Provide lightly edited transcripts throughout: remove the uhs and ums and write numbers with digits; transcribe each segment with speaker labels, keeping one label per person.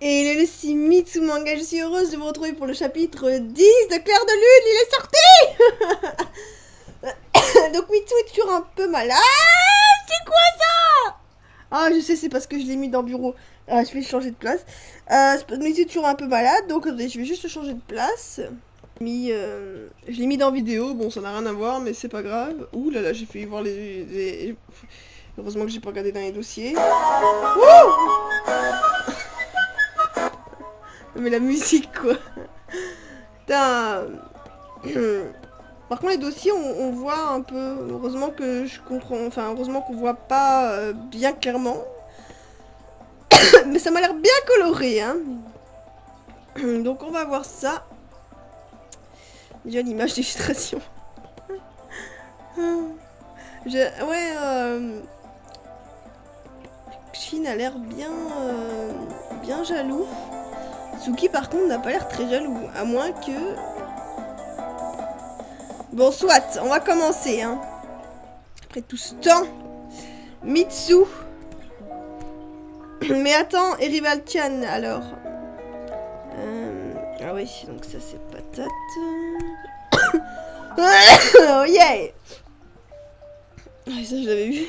Speaker 1: Et le si Mitsu Manga, je suis heureuse de vous retrouver pour le chapitre 10 de Clair de Lune, il est sorti. Donc Mitsu est toujours un peu malade. C'est quoi ça? Ah, je sais, c'est parce que je l'ai mis dans le bureau. Ah, je vais changer de place. Mitsu est toujours un peu malade, donc je vais juste changer de place. Je l'ai mis dans vidéo, bon ça n'a rien à voir, mais c'est pas grave. Ouh là là, j'ai fait voir les... Heureusement que j'ai pas regardé dans les dossiers. Ouh, mais la musique quoi. Putain. Par contre les dossiers on voit un peu. Heureusement que je comprends. Enfin heureusement qu'on voit pas bien clairement. Mais ça m'a l'air bien coloré hein. Donc on va voir ça. Déjà l'image d'illustration. Shin a l'air bien jaloux. Suki par contre n'a pas l'air très jaloux, à moins que... Bon soit, on va commencer hein. Après tout ce temps. Mitsu. Mais attends, et Rival-chan alors. Ah oui, donc ça c'est patate. Oh yeah. Ah, ça je l'avais vu.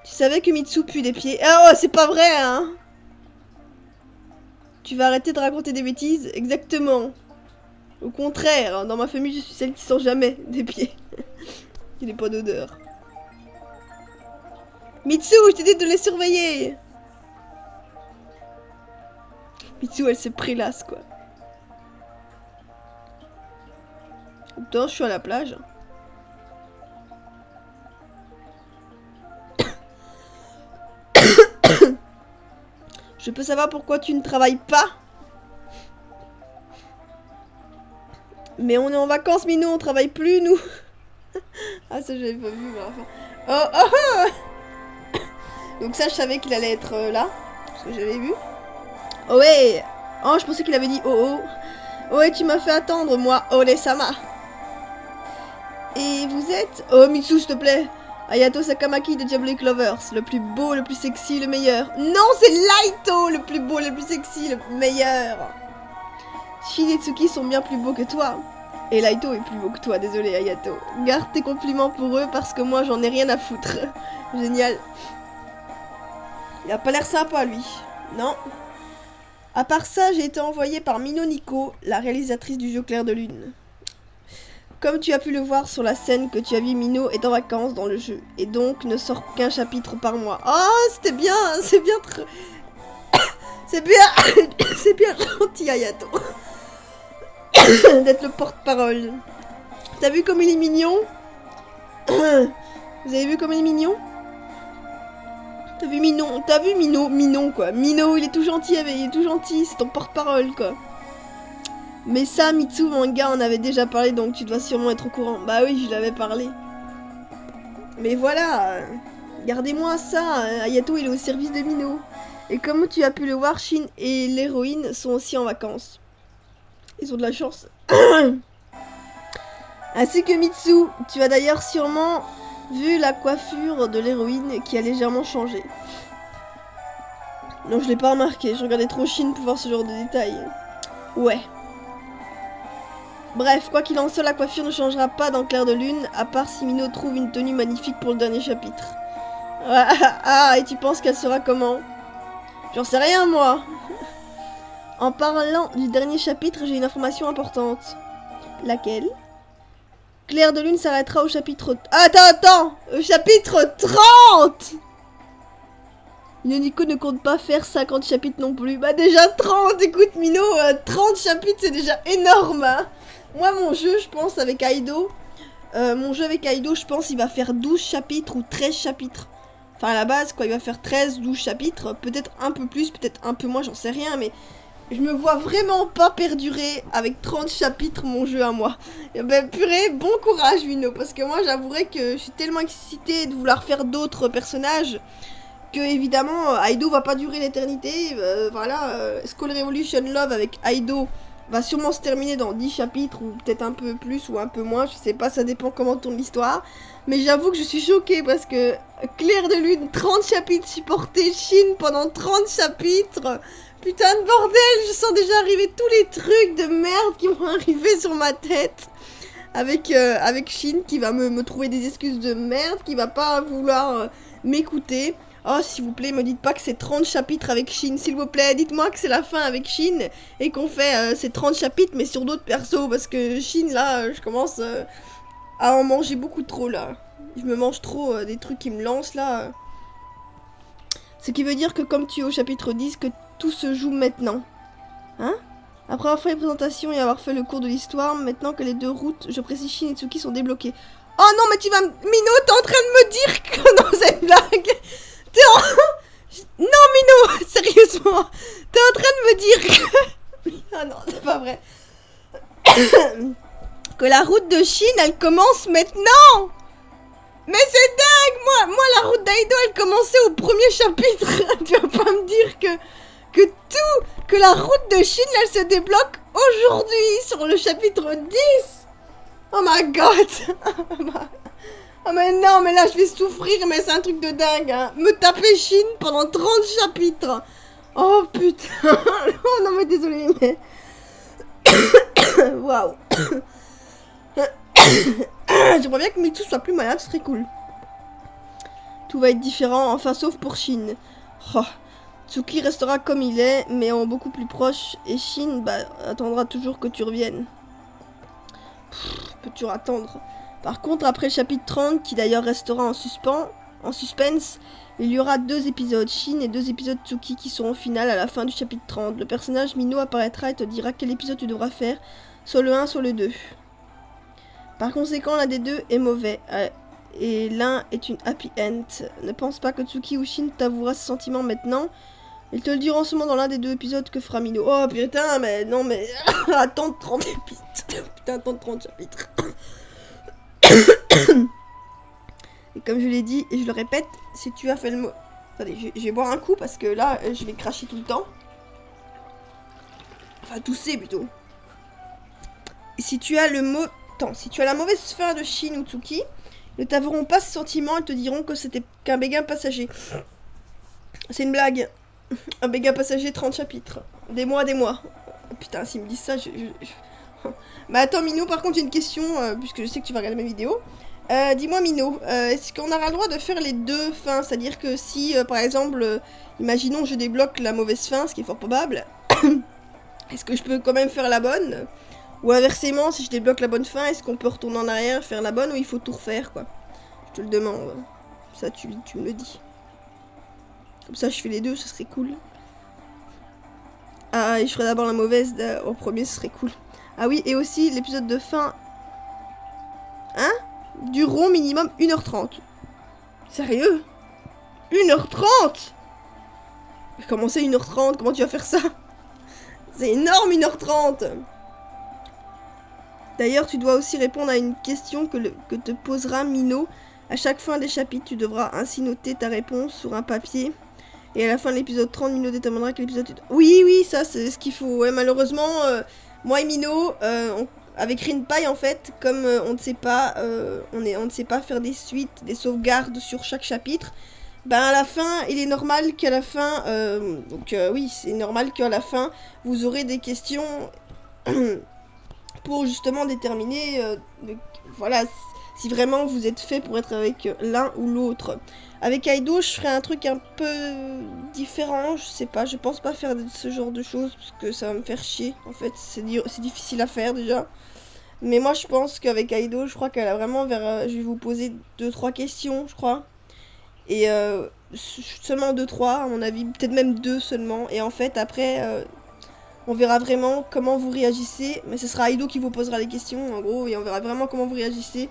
Speaker 1: Tu savais que Mitsu pue des pieds? Ah oh, c'est pas vrai hein. Tu vas arrêter de raconter des bêtises? Exactement. Au contraire, dans ma famille je suis celle qui sent jamais des pieds. Il n'est pas d'odeur. Mitsu, je t'ai dit de les surveiller. Mitsu elle s'est prélasse quoi. Attends, je suis à la plage. Je peux savoir pourquoi tu ne travailles pas? Mais on est en vacances, Minou, on travaille plus, nous. Ah, ça, j'avais pas vu, mais enfin. Oh. Donc ça, je savais qu'il allait être là. Parce que j'avais vu. Oh ouais. Oh, je pensais qu'il avait dit oh oh. Ouais, tu m'as fait attendre, moi, Ole-sama. Et vous êtes... Oh, Mitsu, s'il te plaît. Hayato Sakamaki de Diabolic Lovers, le plus beau, le plus sexy, le meilleur. Non, c'est Laito, le plus beau, le plus sexy, le meilleur. Shin et Tsuki sont bien plus beaux que toi. Et Laito est plus beau que toi, désolé Hayato. Garde tes compliments pour eux parce que moi j'en ai rien à foutre. Génial. Il a pas l'air sympa lui. Non. À part ça, j'ai été envoyée par Mino Nico, la réalisatrice du jeu Clair de Lune. Comme tu as pu le voir sur la scène que tu as vu, Mino est en vacances dans le jeu, et donc ne sort qu'un chapitre par mois. Oh, c'était bien, c'est bien c'est bien gentil, Hayato. D'être le porte-parole. T'as vu comme il est mignon? Vous avez vu comme il est mignon? T'as vu Mino quoi. Mino, il est tout gentil, il est tout gentil, c'est ton porte-parole quoi. Mais ça, Mitsu Manga en avait déjà parlé, donc tu dois sûrement être au courant. Bah oui, je l'avais parlé. Mais voilà, gardez-moi ça, Hayato il est au service de Mino. Et comme tu as pu le voir, Shin et l'héroïne sont aussi en vacances. Ils ont de la chance. Ainsi que Mitsu, tu as d'ailleurs sûrement vu la coiffure de l'héroïne qui a légèrement changé. Non, je l'ai pas remarqué, je regardais trop Shin pour voir ce genre de détails. Ouais. Bref, quoi qu'il en soit, la coiffure ne changera pas dans Clair de Lune, à part si Mino trouve une tenue magnifique pour le dernier chapitre. Ah, et tu penses qu'elle sera comment? J'en sais rien, moi. En parlant du dernier chapitre, j'ai une information importante. Laquelle? Clair de Lune s'arrêtera au chapitre... Attends, au chapitre 30. Nico ne compte pas faire 50 chapitres non plus. Bah déjà 30, écoute Mino, 30 chapitres c'est déjà énorme hein. Moi mon jeu je pense avec Aido, je pense il va faire 12 chapitres ou 13 chapitres. Enfin à la base quoi, il va faire 13-12 chapitres, peut-être un peu plus, peut-être un peu moins, j'en sais rien, mais je me vois vraiment pas perdurer avec 30 chapitres mon jeu à moi. Et ben purée, bon courage Mino, parce que moi j'avouerai que je suis tellement excitée de vouloir faire d'autres personnages que évidemment Aido va pas durer l'éternité. Voilà, Skull Revolution Love avec Aido va sûrement se terminer dans 10 chapitres, ou peut-être un peu plus ou un peu moins, je sais pas, ça dépend comment tourne l'histoire. Mais j'avoue que je suis choquée parce que Clair de Lune, 30 chapitres supportés, Shin pendant 30 chapitres. Putain de bordel, je sens déjà arriver tous les trucs de merde qui vont arriver sur ma tête. Avec Shin qui va me trouver des excuses de merde, qui va pas vouloir m'écouter. Oh, s'il vous plaît, me dites pas que c'est 30 chapitres avec Shin, s'il vous plaît. Dites-moi que c'est la fin avec Shin et qu'on fait ces 30 chapitres, mais sur d'autres persos. Parce que Shin, là, je commence à en manger beaucoup trop, là. Je me mange trop des trucs qui me lancent, là. Ce qui veut dire que, comme tu es au chapitre 10, que tout se joue maintenant. Hein? Après avoir fait les présentations et avoir fait le cours de l'histoire, maintenant que les deux routes, je précise Shin et Tsuki, sont débloquées. Oh non, mais tu vas... Mino, t'es en train de me dire que... Non, c'est une blague. Non, Mino, sérieusement, t'es en train de me dire que... Ah non, c'est pas vrai. Que la route de Shin, elle commence maintenant. Mais c'est dingue, moi la route d'Aido, elle commençait au premier chapitre. Tu vas pas me dire que la route de Shin, elle se débloque aujourd'hui, sur le chapitre 10. Oh my god. Oh mais non, mais là je vais souffrir, mais c'est un truc de dingue, hein. Me taper Shin pendant 30 chapitres. Oh putain. Oh non mais désolé, mais... Waouh. J'aimerais bien que Mitsu soit plus malade, ce serait cool. Tout va être différent, enfin sauf pour Shin. Oh. Tsuki restera comme il est, mais en beaucoup plus proche. Et Shin, bah, attendra toujours que tu reviennes. Peux-tu attendre? Par contre, après le chapitre 30, qui d'ailleurs restera en suspense, il y aura 2 épisodes Shin et 2 épisodes Tsuki qui seront finales à la fin du chapitre 30. Le personnage Mino apparaîtra et te dira quel épisode tu devras faire, soit le 1, soit le 2. Par conséquent, l'un des deux est mauvais, et l'un est une happy end. Ne pense pas que Tsuki ou Shin t'avouera ses sentiments maintenant. Ils te le diront seulement dans l'un des 2 épisodes que fera Mino. Oh putain, mais non, mais... attends 30 épisodes. Putain, attends 30 chapitres. Et comme je l'ai dit, et je le répète, si tu as fait le mot... Attendez, je vais boire un coup parce que là, je vais cracher tout le temps. Enfin, tousser plutôt. Et si tu as le mot... Attends, si tu as la mauvaise fin de Shin ou Tsuki, ils ne t'avoueront pas ce sentiment, ils te diront que c'était qu'un béguin passager. C'est une blague. Un béguin passager, 30 chapitres. Des mois. Oh, putain, s'ils me disent ça, Bah attends, Mino, par contre, j'ai une question, puisque je sais que tu vas regarder mes vidéos. Dis-moi, Mino, est-ce qu'on aura le droit de faire les 2 fins? C'est-à-dire que si, par exemple, imaginons je débloque la mauvaise fin, ce qui est fort probable, est-ce que je peux quand même faire la bonne? Ou inversement, si je débloque la bonne fin, est-ce qu'on peut retourner en arrière, faire la bonne, ou il faut tout refaire, quoi? Je te le demande. Ça, tu me le dis. Comme ça, je fais les 2, ce serait cool. Ah, et je ferai d'abord la mauvaise au premier, ce serait cool. Ah oui, et aussi, l'épisode de fin... Hein? Dureront minimum 1h30. Sérieux? 1h30? Comment c'est 1h30? Comment tu vas faire ça? C'est énorme, 1h30. D'ailleurs, tu dois aussi répondre à une question que te posera Mino. À chaque fin des chapitres, tu devras ainsi noter ta réponse sur un papier. Et à la fin de l'épisode 30, Mino déterminera quel épisode tu... Oui, ça, c'est ce qu'il faut. Ouais, malheureusement, moi et Mino, avec Rinpai, en fait, comme on ne sait pas, on ne sait pas faire des suites, des sauvegardes sur chaque chapitre, ben à la fin, il est normal qu'à la fin, oui, c'est normal qu'à la fin, vous aurez des questions pour justement déterminer, voilà, si vraiment vous êtes fait pour être avec l'un ou l'autre. Avec Aido, je ferai un truc un peu différent, je sais pas, je pense pas faire ce genre de choses, parce que ça va me faire chier, en fait, c'est difficile à faire déjà. Mais moi je pense qu'avec Aido, je crois qu'elle a vraiment je vais vous poser 2-3 questions, je crois. Et seulement 2-3, à mon avis, peut-être même 2 seulement. Et en fait, après, on verra vraiment comment vous réagissez. Mais ce sera Aido qui vous posera les questions, en gros, et on verra vraiment comment vous réagissez.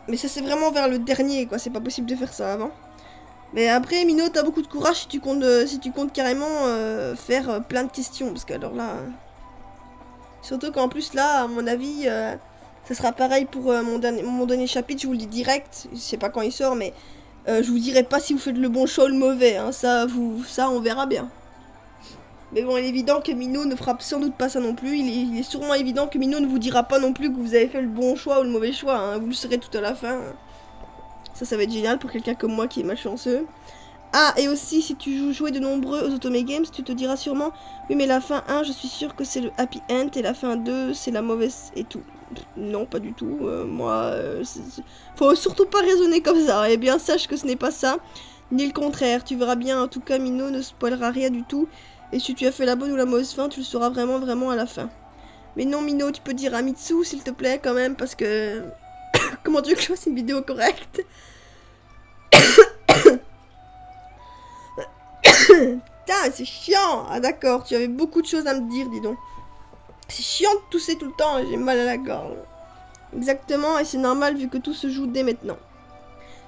Speaker 1: Mais ça, c'est vraiment vers le dernier, quoi, c'est pas possible de faire ça avant. Mais après, Mino, t'as beaucoup de courage si tu comptes carrément faire plein de questions. Parce que alors là... Surtout qu'en plus là, à mon avis, ça sera pareil pour mon dernier chapitre, je vous le dis direct. Je sais pas quand il sort, mais je vous dirai pas si vous faites le bon choix ou le mauvais. Hein. Ça, on verra bien. Mais bon, il est évident que Minot ne fera sans doute pas ça non plus. Il est sûrement évident que Minot ne vous dira pas non plus que vous avez fait le bon choix ou le mauvais choix. Hein. Vous le saurez tout à la fin. Ça va être génial pour quelqu'un comme moi qui est malchanceux. Ah, et aussi, si tu joues de nombreux aux Otome Games, tu te diras sûrement oui, mais la fin 1, je suis sûre que c'est le happy end, et la fin 2, c'est la mauvaise et tout. Non, pas du tout. Faut surtout pas raisonner comme ça. Et bien, sache que ce n'est pas ça, ni le contraire. Tu verras bien, en tout cas, Minot ne spoilera rien du tout. Et si tu as fait la bonne ou la mauvaise fin, tu le sauras vraiment, vraiment à la fin. Mais non, Minot, tu peux dire à Mitsu, s'il te plaît, quand même, parce que... Comment tu veux que je fasse une vidéo correcte? Putain, c'est chiant. Ah d'accord, tu avais beaucoup de choses à me dire, dis donc. C'est chiant de tousser tout le temps, j'ai mal à la gorge. Exactement, et c'est normal vu que tout se joue dès maintenant.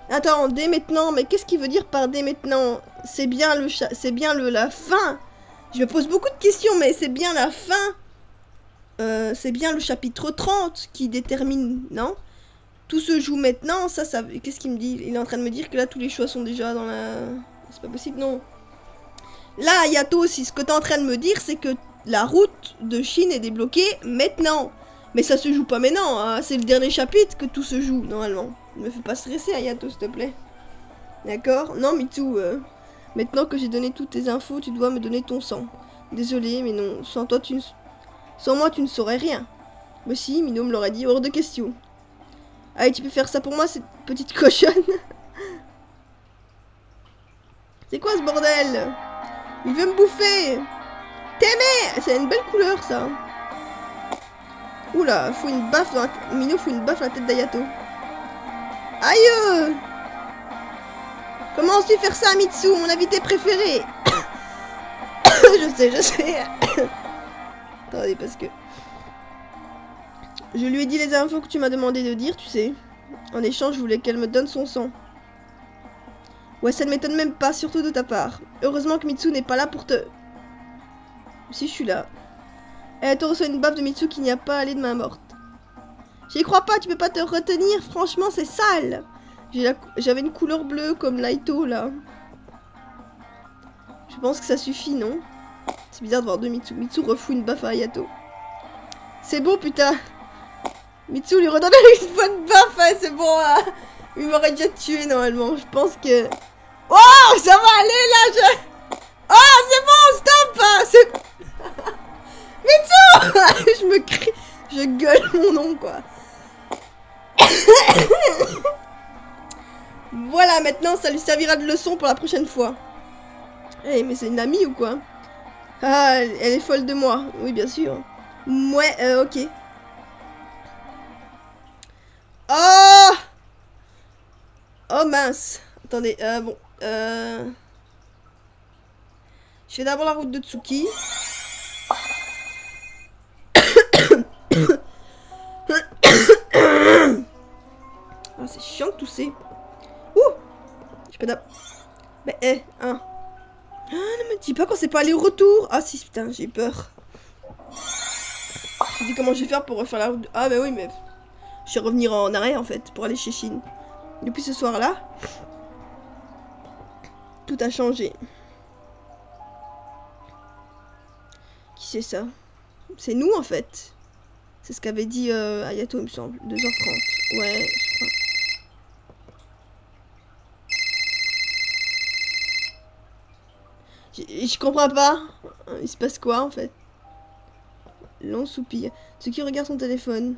Speaker 1: Attends, dès maintenant, mais qu'est-ce qu'il veut dire par dès maintenant? C'est bien la fin. Je me pose beaucoup de questions, mais c'est bien la fin. C'est bien le chapitre 30 qui détermine, non? Tout se joue maintenant, ça... Qu'est-ce qu'il me dit? Il est en train de me dire que là, tous les choix sont déjà dans la... C'est pas possible, non. Là, Ayato aussi, ce que t'es en train de me dire, c'est que la route de Chine est débloquée maintenant. Mais ça se joue pas maintenant, hein. C'est le dernier chapitre que tout se joue, normalement. Ne me fais pas stresser, Ayato, s'il te plaît. D'accord? Non, Mitsu, maintenant que j'ai donné toutes tes infos, tu dois me donner ton sang. Désolé, mais non, sans moi, tu ne saurais rien. Mais si, Minot me l'aurait dit, hors de question. Allez, tu peux faire ça pour moi, cette petite cochonne. C'est quoi ce bordel? Il veut me bouffer. T'aimer. C'est une belle couleur, ça. Oula, faut une baffe dans la... Minot fout une baffe dans la tête d'Ayato. Aïe. Comment oses-tu faire ça, Mitsu, mon invité préféré? Je sais. Attendez, parce que... Je lui ai dit les infos que tu m'as demandé de dire, tu sais. En échange, je voulais qu'elle me donne son sang. Ouais, ça ne m'étonne même pas, surtout de ta part. Heureusement que Mitsu n'est pas là pour te... Si, je suis là. Elle te reçoit une baffe de Mitsu qui n'y a pas allé de main morte. J'y crois pas, tu peux pas te retenir, franchement, c'est sale. J'avais une couleur bleue comme Laito, là. Je pense que ça suffit, non? C'est bizarre de voir deux Mitsu. Mitsu refout une baffe à Ayato. C'est beau, putain. Mitsu lui redonne une bonne baffe, hein, c'est bon. Hein. Il m'aurait déjà tué, normalement. Je pense que... Oh, ça va aller, là, Oh, c'est bon, stop hein, Mitsu. Je me crie... Je gueule mon nom, quoi. Voilà, maintenant, ça lui servira de leçon pour la prochaine fois. Eh, hey, mais c'est une amie ou quoi? Ah, elle est folle de moi. Oui, bien sûr. Ouais, ok. Oh! Oh mince. Attendez, bon. Je fais d'abord la route de Tsuki. Ah, c'est chiant de tousser. Ouh! Je fais d'abord... Mais, hein. Ah, ne me dis pas quand c'est pas aller-retour. Ah, si, putain, j'ai peur. Je me dis comment je vais faire pour refaire la route de... Ah, bah oui, mais... Je vais revenir en arrière, en fait, pour aller chez Chine. Depuis ce soir-là, tout a changé. Qui c'est ça? C'est nous, en fait. C'est ce qu'avait dit Ayato, il me semble. 2h30. Ouais, je crois. Je comprends pas. Il se passe quoi, en fait? Long soupir. Ce qui regarde son téléphone.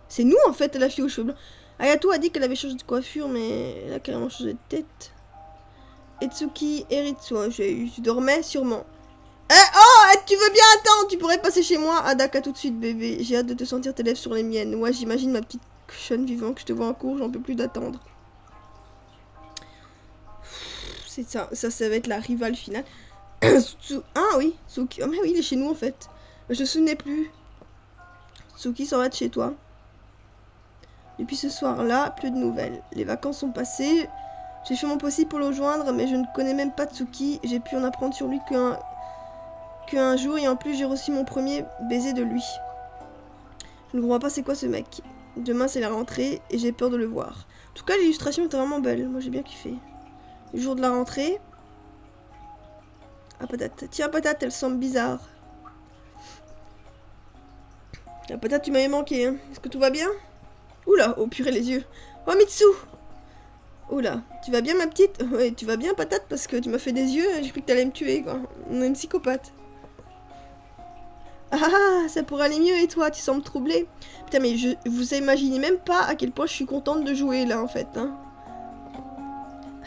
Speaker 1: C'est nous, en fait, la fille aux cheveux blancs. Ayato a dit qu'elle avait changé de coiffure, mais elle a carrément changé de tête. Etsuki Eritsu, tu dormais sûrement. Oh, tu veux bien attendre? Tu pourrais passer chez moi? Ah, d'accord, tout de suite, bébé. J'ai hâte de te sentir tes lèvres sur les miennes. Ouais, j'imagine ma petite cochonne vivant que je te vois en cours, j'en peux plus d'attendre. C'est ça, ça va être la rivale finale. Ah oui, Tsuki. Oh, mais oui, il est chez nous en fait. Je me souvenais plus. Tsuki s'en va de chez toi. Depuis ce soir-là, plus de nouvelles. Les vacances sont passées. J'ai fait mon possible pour le rejoindre, mais je ne connais même pas Tsuki. J'ai pu en apprendre sur lui qu'un jour, et en plus, j'ai reçu mon premier baiser de lui. Je ne comprends pas c'est quoi ce mec. Demain, c'est la rentrée, et j'ai peur de le voir. En tout cas, l'illustration était vraiment belle. Moi, j'ai bien kiffé. Le jour de la rentrée. Ah, patate. Tiens, patate, elle semble bizarre. Ah, patate, tu m'avais manqué, hein. Est-ce que tout va bien? Oula, oh purée, les yeux. Oh, Mitsu! Oula, tu vas bien, ma petite? Ouais, tu vas bien, patate, parce que tu m'as fait des yeux, j'ai cru que t'allais me tuer, quoi. On est une psychopathe. Ah, ça pourrait aller mieux, et toi, tu sembles troublé. Putain, mais vous imaginez même pas à quel point je suis contente de jouer, là, en fait, hein.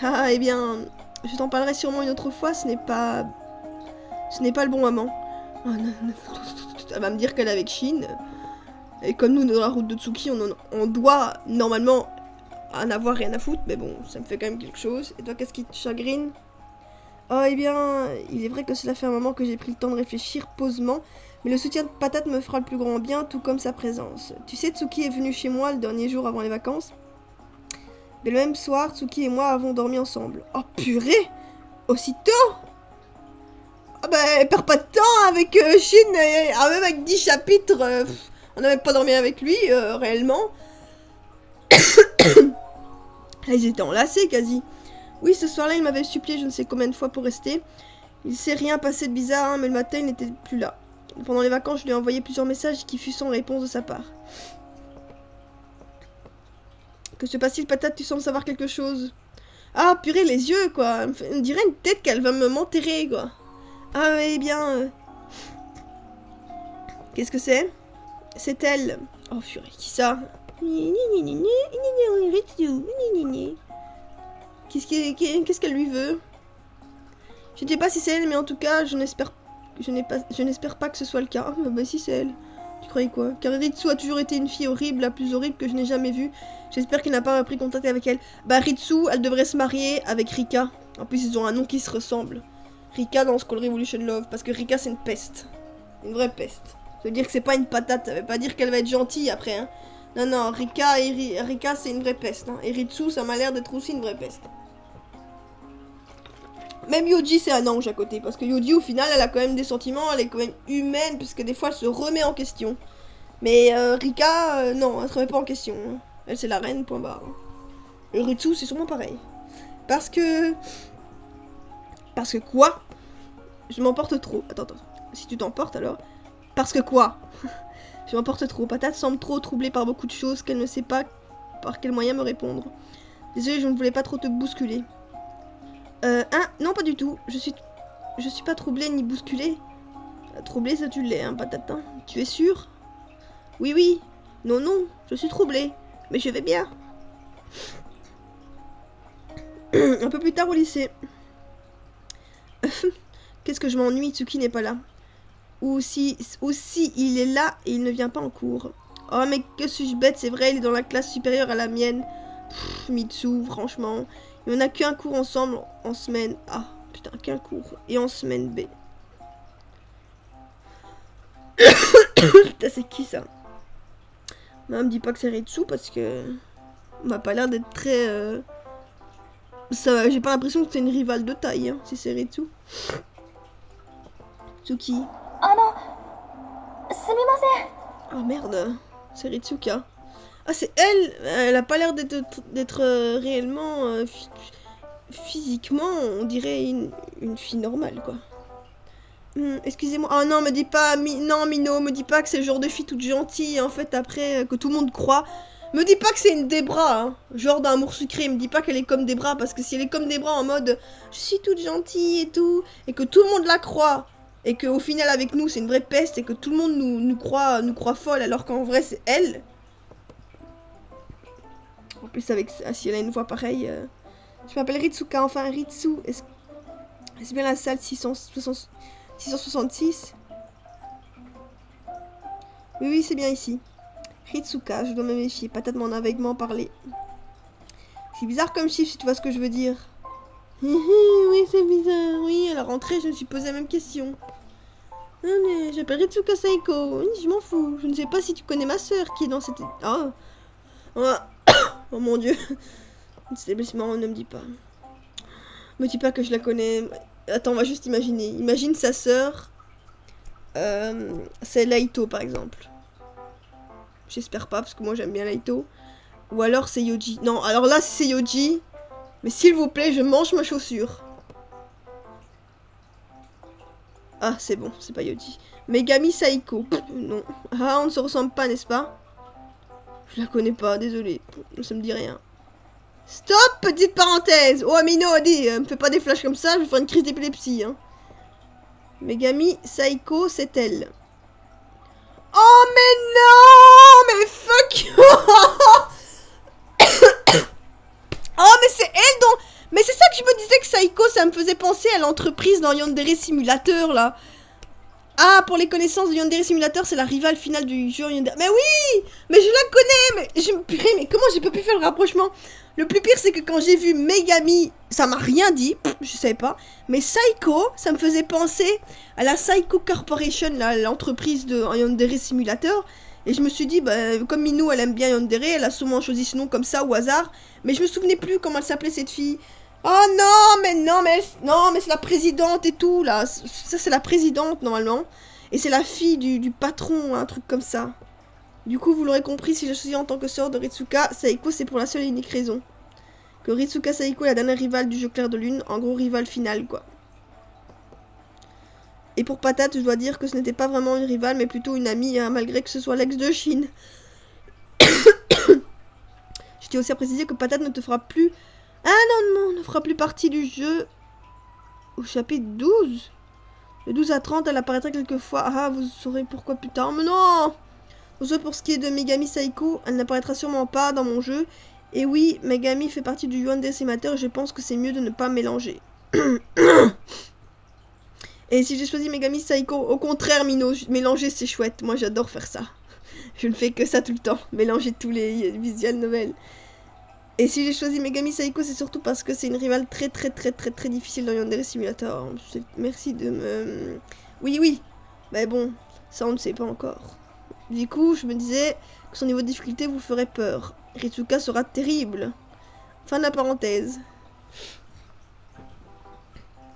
Speaker 1: Ah, eh bien, je t'en parlerai sûrement une autre fois, ce n'est pas le bon moment. Oh, non, non. Elle va me dire qu'elle est avec Shin. Et comme nous, dans la route de Tsuki, on doit, normalement, en avoir rien à foutre, mais bon, ça me fait quand même quelque chose. Et toi, qu'est-ce qui te chagrine? Oh, eh bien, il est vrai que cela fait un moment que j'ai pris le temps de réfléchir posément, mais le soutien de patate me fera le plus grand bien, tout comme sa présence. Tu sais, Tsuki est venue chez moi le dernier jour avant les vacances. Mais le même soir, Tsuki et moi avons dormi ensemble. Oh, purée! Aussitôt? Ah bah, perds pas de temps avec Shin, même avec 10 chapitres, on n'avait pas dormi avec lui, réellement. Ils étaient enlacés, quasi. Oui, ce soir-là, il m'avait supplié je ne sais combien de fois pour rester. Il s'est rien passé de bizarre, hein, mais le matin, il n'était plus là. Pendant les vacances, je lui ai envoyé plusieurs messages qui furent sans réponse de sa part. Que se passe-t-il, patate? Tu sembles savoir quelque chose? Ah, purée, les yeux, quoi. On me dirait une tête qu'elle va m'enterrer, quoi. Ah, eh bien... Qu'est-ce que c'est? C'est elle. Oh, purée, qui ça? Qu'est-ce qu'elle lui veut? Je ne sais pas si c'est elle, mais en tout cas, je n'espère pas que ce soit le cas. Ah, bah si c'est elle. Tu croyais quoi? Car Ritsu a toujours été une fille horrible, la plus horrible que je n'ai jamais vue. J'espère qu'il n'a pas repris contact avec elle. Bah Ritsu, elle devrait se marier avec Rika. En plus, ils ont un nom qui se ressemble. Rika dans School Revolution Love, parce que Rika c'est une peste. Une vraie peste. Ça veut dire que c'est pas une patate, ça veut pas dire qu'elle va être gentille après, hein. Non, non, Rika c'est une vraie peste, hein. Et Ritsu, ça m'a l'air d'être aussi une vraie peste. Même Yoji, c'est un ange à côté, parce que Yoji, au final, elle a quand même des sentiments, elle est quand même humaine, puisque des fois, elle se remet en question. Mais Rika, non, elle se remet pas en question. Hein. Elle, c'est la reine, point barre. Et Ritsu, c'est sûrement pareil. Parce que quoi? Je m'emporte trop. Attends. Si tu t'emportes, alors... Parce que quoi? Je m'emporte trop. Patate semble trop troublée par beaucoup de choses qu'elle ne sait pas par quel moyen me répondre. Désolée, je ne voulais pas trop te bousculer. Non, pas du tout. Je suis pas troublée ni bousculée. Troublée, ça tu l'es, hein, patate. Hein. Tu es sûre? Oui. Non, je suis troublée. Mais je vais bien. Un peu plus tard au lycée. Qu'est-ce que je m'ennuie, Tsuki n'est pas là. Ou si il est là et il ne vient pas en cours. Oh mais que suis-je bête, c'est vrai, il est dans la classe supérieure à la mienne. Pff, Mitsu, franchement. Et on n'a qu'un cours ensemble en semaine A. Putain, qu'un cours. Et en semaine B. Putain, c'est qui ça? Non, me dis pas que c'est Ritsu parce que... On m'a pas l'air d'être très... Ça, j'ai pas l'impression que c'est une rivale de taille, hein, si c'est Ritsu. Tsuki.
Speaker 2: Oh non!
Speaker 1: Oh merde, c'est Ritsuka. Ah, c'est elle! Elle a pas l'air d'être réellement... physiquement, on dirait une fille normale, quoi. Excusez-moi. Oh non, me dis pas... non, Mino, me dis pas que c'est le genre de fille toute gentille, en fait, après, que tout le monde croit. Me dis pas que c'est une Debra, hein, genre d'amour sucré. Me dis pas qu'elle est comme Debra, parce que si elle est comme Debra en mode je suis toute gentille et tout, et que tout le monde la croit, et qu'au final avec nous c'est une vraie peste, et que tout le monde nous croit folle, alors qu'en vrai c'est elle. En plus, avec si elle a une voix pareille. Je m'appelle Ritsuka, enfin Ritsu. C'est bien la salle 666. Oui, c'est bien ici. Ritsuka, je dois me méfier. Patate m'en a vaguement parlé. C'est bizarre comme chiffre, si tu vois ce que je veux dire. Oui, c'est bizarre. Oui, à la rentrée, je me suis posé la même question. Non, mais j'appelle Ritsuka Saiko. Oui, je m'en fous. Je ne sais pas si tu connais ma soeur qui est dans cette... Oh, oh mon dieu. Cet établissement, ne me dis pas. Me dis pas que je la connais. Attends, on va juste imaginer. Imagine sa soeur. C'est Laito, par exemple. J'espère pas, parce que moi j'aime bien Laito. Ou alors c'est Yoji. Non, alors là c'est Yoji. Mais s'il vous plaît, je mange ma chaussure. Ah, c'est bon, c'est pas Yodi. Megami Saiko. Non. Ah, on ne se ressemble pas, n'est-ce pas? Je la connais pas, désolé. Ça me dit rien. Stop, petite parenthèse. Oh, Amino, dis, me fais pas des flashs comme ça, je vais faire une crise d'épilepsie. Hein. Megami Saiko, c'est elle. Oh, mais non! Mais fuck you! Oh, mais c'est elle dont... Mais c'est ça que je me disais que Saiko, ça me faisait penser à l'entreprise dans Yandere Simulator, là. Ah, pour les connaissances de Yandere Simulator, c'est la rivale finale du jeu Yandere. Mais oui! Mais je la connais! Purée, mais comment j'ai pas pu faire le rapprochement? Le plus pire, c'est que quand j'ai vu Megami, ça m'a rien dit, je savais pas. Mais Saiko, ça me faisait penser à la Saiko Corporation, l'entreprise de Yandere Simulator. Et je me suis dit, bah, comme Minou, elle aime bien Yandere, elle a sûrement choisi ce nom comme ça, au hasard. Mais je me souvenais plus comment elle s'appelait, cette fille. Oh non, mais c'est la présidente et tout, là. Ça, c'est la présidente, normalement. Et c'est la fille du patron, un truc comme ça. Du coup, vous l'aurez compris, si je suis en tant que sœur de Ritsuka, Saiko, c'est pour la seule et unique raison. Que Ritsuka Saiko est la dernière rivale du jeu Clair de Lune, en gros, rivale finale, quoi. Et pour Patate, je dois dire que ce n'était pas vraiment une rivale, mais plutôt une amie, hein, malgré que ce soit l'ex de Chine. Je tiens aussi à préciser que Patate ne te fera plus... Ah non, ne fera plus partie du jeu au chapitre 12. De 12 à 30, elle apparaîtra quelquefois. Ah, vous saurez pourquoi plus tard. Mais non! Pour ce qui est de Megami Saiko, elle n'apparaîtra sûrement pas dans mon jeu. Et oui, Megami fait partie du Yandere Simulator et je pense que c'est mieux de ne pas mélanger. Et si j'ai choisi Megami Saiko, au contraire, Mino, mélanger c'est chouette. Moi j'adore faire ça. Je ne fais que ça tout le temps. Mélanger tous les visual novels. Et si j'ai choisi Megami Saiko, c'est surtout parce que c'est une rivale très difficile dans Yandere Simulator. Merci de me... Oui. Mais bon, ça on ne sait pas encore. Du coup, je me disais que son niveau de difficulté vous ferait peur. Ritsuka sera terrible. Fin de la parenthèse.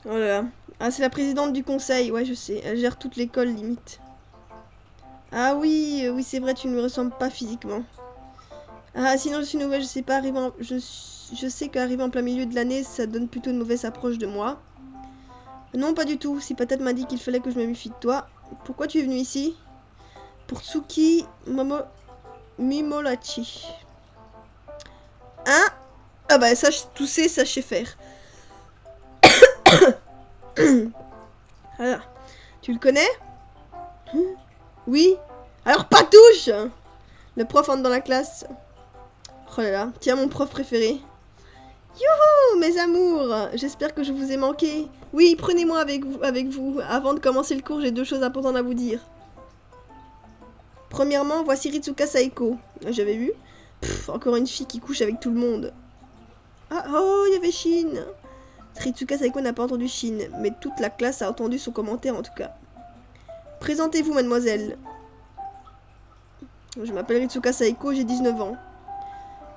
Speaker 1: Oh là là. Ah, c'est la présidente du conseil. Ouais, je sais. Elle gère toute l'école, limite. Ah oui, c'est vrai, tu ne me ressembles pas physiquement. Ah, sinon, je suis nouvelle, je sais pas, je sais qu'arriver en plein milieu de l'année, ça donne plutôt une mauvaise approche de moi. Non, pas du tout. Si Patate m'a dit qu'il fallait que je me méfie de toi. Pourquoi tu es venu ici? Pour Tsuki Mimolachi. Hein? Ah bah ça, tousser, ça je sais faire. Alors, tu le connais? Oui? Alors pas touche! Le prof entre dans la classe. Oh là là, tiens mon prof préféré. Youhou, mes amours! J'espère que je vous ai manqué. Oui, prenez-moi avec vous. Avant de commencer le cours, j'ai 2 choses importantes à vous dire. Premièrement, voici Ritsuka Saiko. J'avais vu. Encore une fille qui couche avec tout le monde. Ah, oh, il y avait Shin. Ritsuka Saiko n'a pas entendu Shin, mais toute la classe a entendu son commentaire en tout cas. Présentez-vous, mademoiselle. Je m'appelle Ritsuka Saiko, j'ai 19 ans.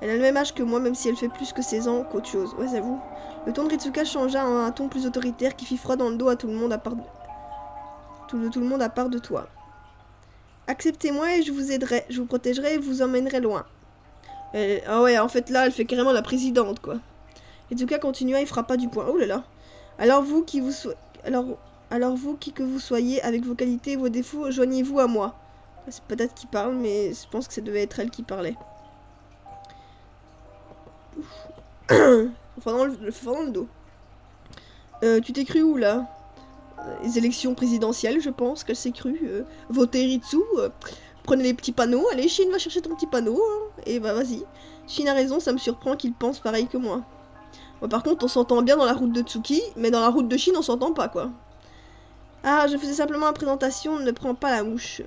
Speaker 1: Elle a le même âge que moi, même si elle fait plus que 16 ans qu'autre chose. Ouais, j'avoue. Le ton de Ritsuka changea en un ton plus autoritaire qui fit froid dans le dos à tout le monde à part de... tout le monde à part de toi. Acceptez-moi et je vous aiderai, je vous protégerai et vous emmènerai loin. Ah ouais, en fait là, elle fait carrément la présidente, quoi. Ritsuka continua et frappa du poing. Oh là là. Alors vous qui que vous soyez, avec vos qualités et vos défauts, joignez-vous à moi. C'est peut-être qui parle, mais je pense que ça devait être elle qui parlait. Enfin, dans le dos. Tu t'es cru où, là? Les élections présidentielles, je pense qu'elle s'est crue. Votez Ritsu. Prenez les petits panneaux. Allez, Shin, va chercher ton petit panneau. Hein, et bah, vas-y. Shin a raison, ça me surprend qu'il pense pareil que moi. Bon, par contre, on s'entend bien dans la route de Tsuki, mais dans la route de Shin, on s'entend pas, quoi. Ah, je faisais simplement la présentation, ne prends pas la mouche.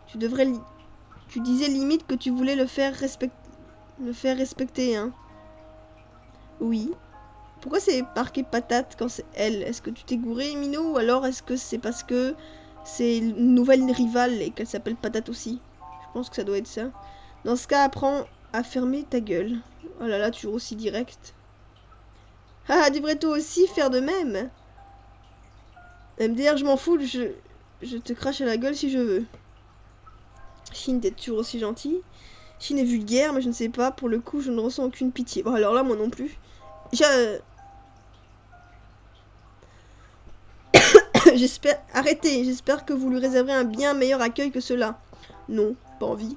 Speaker 1: Tu disais limite que tu voulais le faire respecter, hein. Oui. Pourquoi c'est marqué patate quand c'est elle? Est-ce que tu t'es gouré, Mino? Ou alors est-ce que c'est parce que c'est une nouvelle rivale et qu'elle s'appelle patate aussi? Je pense que ça doit être ça. Dans ce cas, apprends à fermer ta gueule. Oh là là, toujours aussi direct. Ah, devrais-toi aussi faire de même? MDR, je m'en fous, je te crache à la gueule si je veux. Shin, t'es toujours aussi gentil. Shin est vulgaire, mais je ne sais pas, pour le coup, je ne ressens aucune pitié. Bon, alors là, moi non plus. J'espère... Arrêtez, j'espère que vous lui réserverez un bien meilleur accueil que cela. Non, pas envie.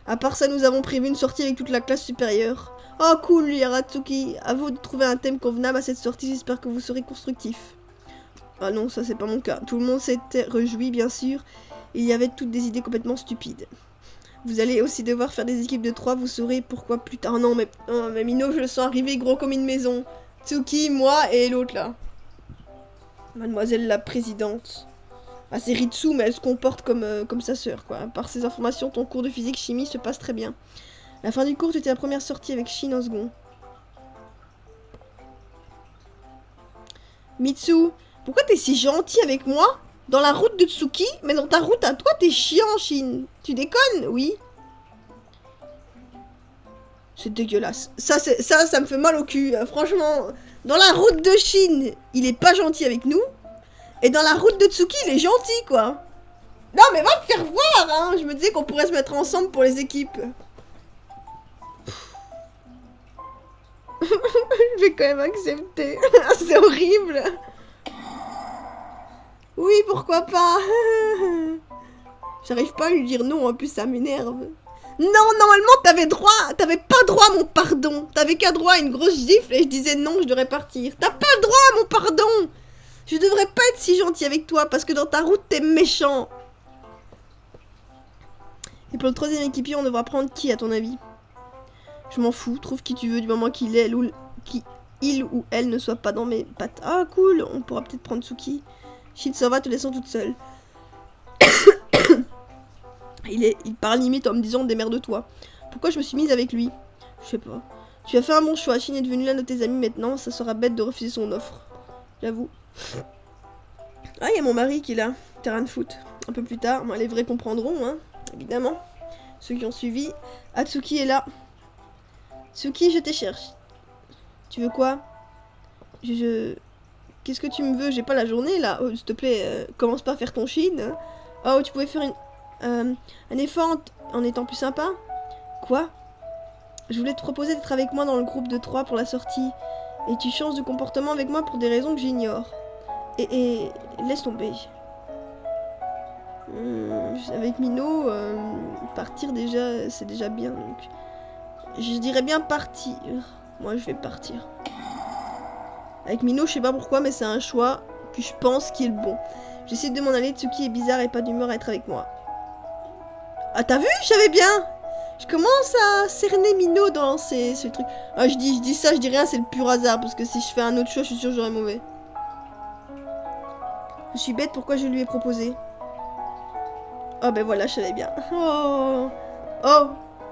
Speaker 1: À part ça, nous avons prévu une sortie avec toute la classe supérieure. Oh cool, Yaratsuki. À vous de trouver un thème convenable à cette sortie, j'espère que vous serez constructif. Ah non, ça c'est pas mon cas. Tout le monde s'était réjoui, bien sûr. Il y avait toutes des idées complètement stupides. Vous allez aussi devoir faire des équipes de 3, vous saurez pourquoi plus tard. Oh, mais Mino, je le sens arriver gros comme une maison. Tsuki, moi et l'autre là. Mademoiselle la présidente. Ah, c'est Ritsu, mais elle se comporte comme sa sœur, quoi. Par ces informations, ton cours de physique-chimie se passe très bien. À la fin du cours, tu étais la première sortie avec Shin en second. Mitsu, pourquoi t'es si gentil avec moi? Dans la route de Tsuki, mais dans ta route à toi, t'es chiant, Shin. Tu déconnes? Oui. C'est dégueulasse. Ça me fait mal au cul. Franchement, dans la route de Shin, il est pas gentil avec nous. Et dans la route de Tsuki, il est gentil, quoi. Non, mais va te faire voir, hein. Je me disais qu'on pourrait se mettre ensemble pour les équipes. Je vais quand même accepter. C'est horrible. Oui, pourquoi pas. J'arrive pas à lui dire non, en plus ça m'énerve. Non, normalement t'avais pas droit à mon pardon. T'avais qu'à droit à une grosse gifle et je disais non, je devrais partir. T'as pas le droit à mon pardon. Je devrais pas être si gentil avec toi parce que dans ta route t'es méchant. Et pour le troisième équipier, on devra prendre qui à ton avis? Je m'en fous, trouve qui tu veux du moment qu'il il ou elle ne soit pas dans mes pattes. Ah cool, on pourra peut-être prendre Tsuki. Shin, ça va, te laissant toute seule. Il parle limite en me disant démerde-toi. Pourquoi je me suis mise avec lui? Je sais pas. Tu as fait un bon choix, Shin est devenu l'un de tes amis maintenant, ça sera bête de refuser son offre. J'avoue. Ah, il y a mon mari qui est là, terrain de foot. Un peu plus tard, les vrais comprendront, hein, évidemment. Ceux qui ont suivi. Atsuki est là. Tsuki, je te cherche. Tu veux quoi? Qu'est-ce que tu me veux? J'ai pas la journée là. Oh, s'il te plaît, commence pas à faire ton Shin. Oh, tu pouvais faire un effort en étant plus sympa? Quoi? Je voulais te proposer d'être avec moi dans le groupe de 3 pour la sortie. Et tu changes de comportement avec moi pour des raisons que j'ignore. Et laisse tomber. Avec Mino, partir déjà, c'est déjà bien. Donc, je dirais bien partir. Moi, je vais partir. Avec Mino, je sais pas pourquoi, mais c'est un choix que je pense qui est le bon. J'essaie de m'en aller. Tsuki est bizarre et pas d'humeur à être avec moi. Ah, t'as vu? Je savais bien. Je commence à cerner Mino dans ces trucs. Ah, je dis ça, je dis rien, c'est le pur hasard. Parce que si je fais un autre choix, je suis sûr que j'aurais mauvais. Je suis bête, pourquoi je lui ai proposé? Oh, ben voilà, je savais bien. Oh,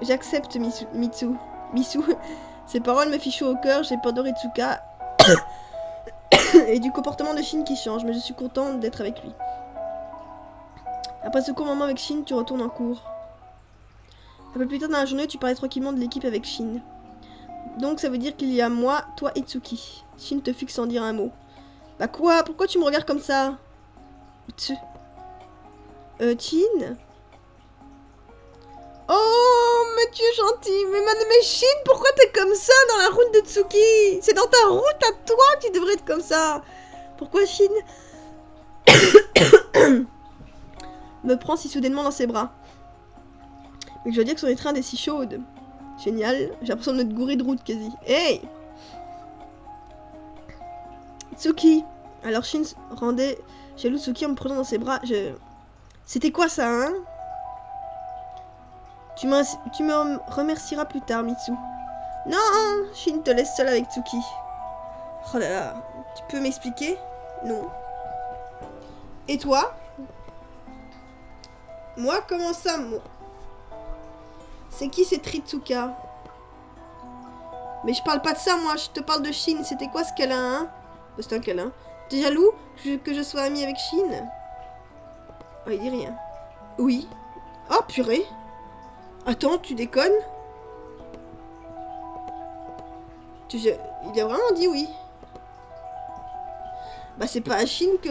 Speaker 1: j'accepte, Mitsu. Ces paroles me fichent au cœur, j'ai peur de Ritsuka. Et du comportement de Shin qui change, mais je suis contente d'être avec lui. Après ce court moment avec Shin, tu retournes en cours. Un peu plus tard dans la journée, tu parlais tranquillement de l'équipe avec Shin. Donc ça veut dire qu'il y a moi, toi et Tsuki. Shin te fixe sans dire un mot. Bah quoi? Pourquoi tu me regardes comme ça? Shin? Oh, mais tu es gentil. Mais Shin, pourquoi t'es comme ça dans la route de Tsuki? C'est dans ta route à toi, tu devrais être comme ça. Pourquoi Shin me prend si soudainement dans ses bras? Mais je dois dire que son étreinte est si chaude. Génial, j'ai l'impression de me gourer de route quasi. Hey! Tsuki. Alors Shin rendait jaloux Tsuki en me prenant dans ses bras. C'était quoi ça, hein? Tu me remercieras plus tard, Mitsu. Non, Shin te laisse seule avec Tsuki. Oh là là, tu peux m'expliquer? Non. Et toi? Moi, comment ça, moi? C'est qui cette Ritsuka? Mais je parle pas de ça, moi, je te parle de Shin. C'était quoi ce câlin, hein? C'est un câlin. T'es jaloux que je sois amie avec Shin? Oh, il dit rien. Oui. Oh, purée. Attends, tu déconnes? Il a vraiment dit oui. Bah c'est pas Shin qui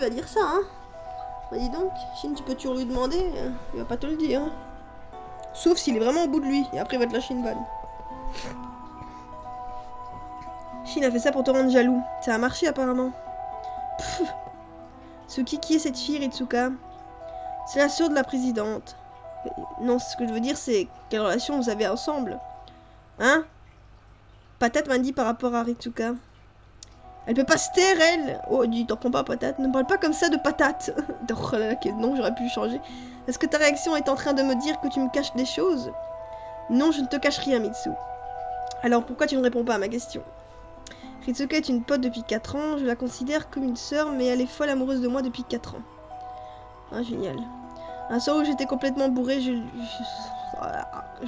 Speaker 1: va dire ça, hein. Bah dis donc, Shin, tu peux toujours lui demander, il va pas te le dire. Hein. Sauf s'il est vraiment au bout de lui, et après il va te lâcher une balle. Shin a fait ça pour te rendre jaloux. Ça a marché apparemment. Pfff. Tsuki, qui est cette fille, Ritsuka? C'est la sœur de la présidente. Non, ce que je veux dire, c'est quelle relation vous avez ensemble? Hein? Patate m'a dit par rapport à Ritsuka. Elle peut pas se taire, elle. Oh, dis, t'en prends pas, Patate. Ne parle pas comme ça de Patate. Oh là là, quel nom, j'aurais pu changer. Est-ce que ta réaction est en train de me dire que tu me caches des choses? Non, je ne te cache rien, Mitsu. Alors, pourquoi tu ne réponds pas à ma question? Ritsuka est une pote depuis 4 ans. Je la considère comme une sœur, mais elle est folle amoureuse de moi depuis 4 ans. Ah, génial. Un soir où j'étais complètement bourrée, je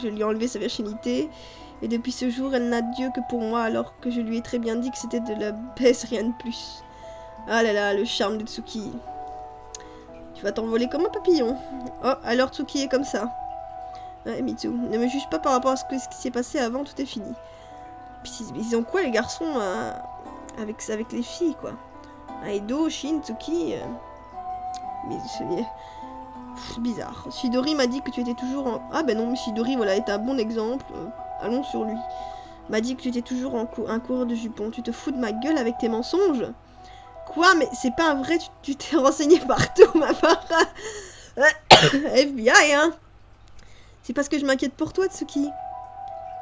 Speaker 1: lui ai enlevé sa virginité. Et depuis ce jour, elle n'a Dieu que pour moi, alors que je lui ai très bien dit que c'était de la baisse, rien de plus. Ah là là, le charme de Tsuki. Tu vas t'envoler comme un papillon. Oh, alors Tsuki est comme ça. Ouais, Mitsu, ne me juge pas par rapport à ce qui s'est passé avant, tout est fini. Puis ils ont quoi les garçons avec les filles, quoi? Aido, Shin, Tsuki... Mais c'est bizarre. Shidori m'a dit que tu étais toujours en... Ah ben non, mais Shidori, voilà, est un bon exemple. Allons sur lui. M'a dit que tu étais toujours un coureur de jupons. Tu te fous de ma gueule avec tes mensonges? Quoi? Mais c'est pas vrai, tu t'es renseigné partout, ma part. FBI, hein? C'est parce que je m'inquiète pour toi, Tsuki.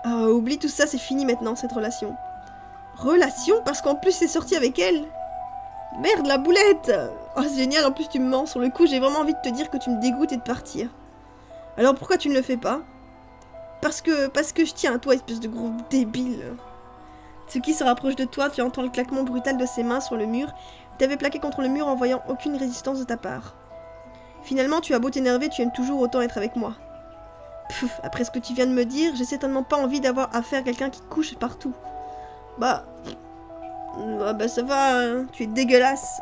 Speaker 1: Oh, oublie tout ça, c'est fini maintenant, cette relation. Relation? Parce qu'en plus, c'est sorti avec elle. Merde, la boulette! Oh, c'est génial, en plus tu me mens. Sur le coup, j'ai vraiment envie de te dire que tu me dégoûtes et de partir. Alors pourquoi tu ne le fais pas? Parce que je tiens à toi, espèce de gros débile. Tsuki se rapproche de toi, tu entends le claquement brutal de ses mains sur le mur. Tu t'avais plaqué contre le mur en voyant aucune résistance de ta part. Finalement, tu as beau t'énerver, tu aimes toujours autant être avec moi. Pff, après ce que tu viens de me dire, j'ai certainement pas envie d'avoir affaire à quelqu'un qui couche partout. Bah ça va, hein. Tu es dégueulasse.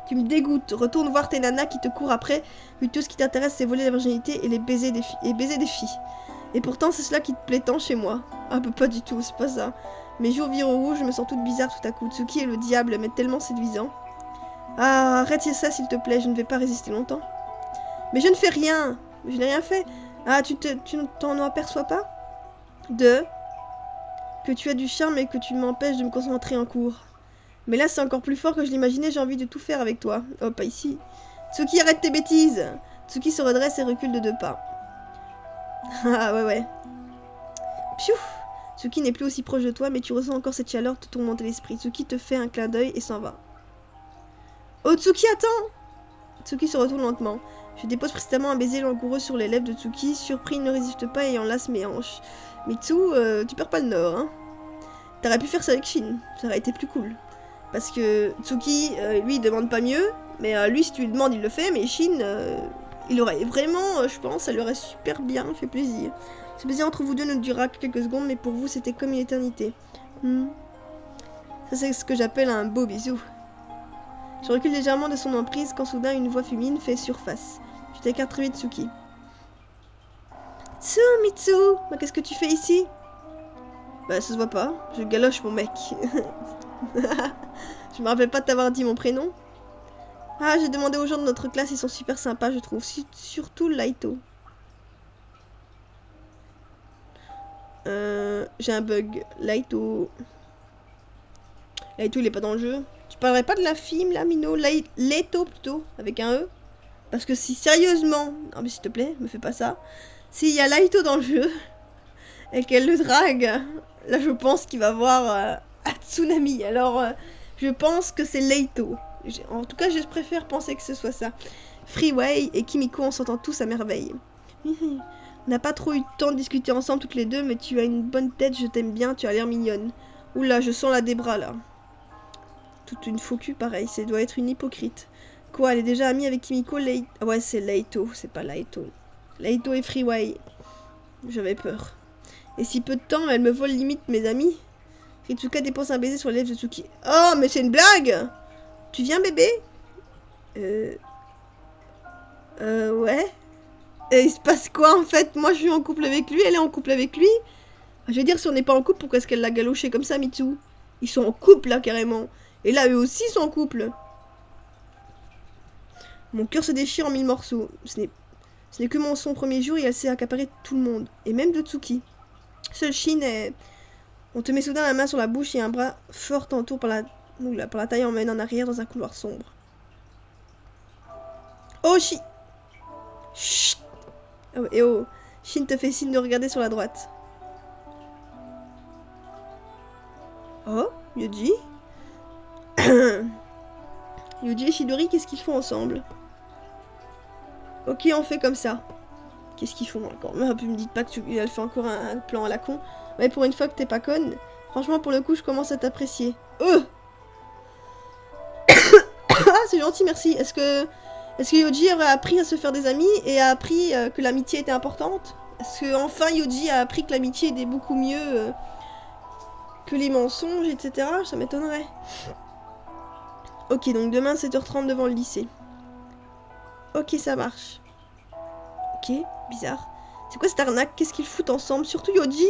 Speaker 1: Tu me dégoûtes. Retourne voir tes nanas qui te courent après, vu tout ce qui t'intéresse c'est voler la virginité et les baiser des filles. Et pourtant c'est cela qui te plaît tant chez moi. Ah bah pas du tout, c'est pas ça. Mes jours virent au rouge, je me sens toute bizarre tout à coup. Tsuki est le diable, mais tellement séduisant. Ah, arrête ça s'il te plaît, je ne vais pas résister longtemps. Mais je ne fais rien. Je n'ai rien fait. Ah, tu ne t'en aperçois pas? Que tu as du charme et que tu m'empêches de me concentrer en cours. Mais là, c'est encore plus fort que je l'imaginais, j'ai envie de tout faire avec toi. Oh, pas ici. Tsuki, arrête tes bêtises. Tsuki se redresse et recule de 2 pas. Ah, ouais. Pfiou. Tsuki n'est plus aussi proche de toi, mais tu ressens encore cette chaleur te tourmenter l'esprit. Tsuki te fait un clin d'œil et s'en va. Oh, Tsuki, attends! Tsuki se retourne lentement. Je dépose précisément un baiser langoureux sur les lèvres de Tsuki. Surpris, il ne résiste pas et enlace mes hanches. Mitsu, tu perds pas le nord, hein. T'aurais pu faire ça avec Shin, ça aurait été plus cool. Parce que Tsuki, lui, il demande pas mieux. Mais lui, si tu lui demandes, il le fait. Mais Shin, il aurait vraiment, je pense, ça lui aurait super bien fait plaisir. Ce baiser entre vous deux ne durera que quelques secondes, mais pour vous, c'était comme une éternité. Ça, c'est ce que j'appelle un beau bisou. Je recule légèrement de son emprise quand soudain une voix féminine fait surface. Je t'écarte très vite, Tsuki. Mitsu, mais qu'est-ce que tu fais ici? Bah, ça se voit pas. Je galoche mon mec. Je me rappelle pas de t'avoir dit mon prénom. Ah, j'ai demandé aux gens de notre classe, ils sont super sympas, je trouve. Surtout Laito. J'ai un bug. Laito, il est pas dans le jeu. Tu parlerais pas de la film, là, Mino? Laito, plutôt, avec un E. Parce que si, sérieusement... Non, mais s'il te plaît, me fais pas ça. S'il y a Laito dans le jeu, et qu'elle le drague, là, je pense qu'il va voir un tsunami. Alors, je pense que c'est Laito. En tout cas, je préfère penser que ce soit ça. Freeway et Kimiko, on s'entend tous à merveille. On n'a pas trop eu le temps de discuter ensemble toutes les deux, mais tu as une bonne tête, je t'aime bien, tu as l'air mignonne. Oula, je sens la débra, là. Toute une faux cul, pareil, ça doit être une hypocrite. Quoi, elle est déjà amie avec Kimiko? Ah ouais, c'est Laito, c'est pas Laito. Laito et Freeway. J'avais peur. Et si peu de temps, elle me vole limite mes amis. Ritsuka dépose un baiser sur les lèvres de Tsuki. Oh, mais c'est une blague! Tu viens, bébé? Ouais. Et il se passe quoi, en fait? Moi, je suis en couple avec lui, elle est en couple avec lui. Je veux dire, si on n'est pas en couple, pourquoi est-ce qu'elle l'a galoché comme ça, Mitsu? Ils sont en couple, là, carrément. Et là, eux aussi sont en couple. Mon cœur se déchire en 1000 morceaux. Ce n'est que son premier jour et elle s'est accaparée tout le monde. Et même de Tsuki. Seul Shin est... On te met soudain la main sur la bouche et un bras fort t'entoure par la taille emmène en arrière dans un couloir sombre. Oh, Chut. Oh, et oh, Shin te fait signe de regarder sur la droite. Oh, Yuji. Yuji et Chidori, qu'est-ce qu'ils font ensemble? Ok, on fait comme ça. Qu'est-ce qu'ils font encore? Mais me dites pas qu'elle fait encore un plan à la con. Ouais, pour une fois que t'es pas conne. Franchement, pour le coup, je commence à t'apprécier. Ah, c'est gentil, merci. Est-ce que Yuji aurait appris à se faire des amis et a appris que l'amitié était importante? Est-ce que enfin Yuji a appris que l'amitié était beaucoup mieux que les mensonges, etc. Ça m'étonnerait. Ok, donc demain 7h30 devant le lycée. Ok, ça marche. Ok, bizarre. C'est quoi cette arnaque? Qu'est-ce qu'ils foutent ensemble? Surtout Yuji.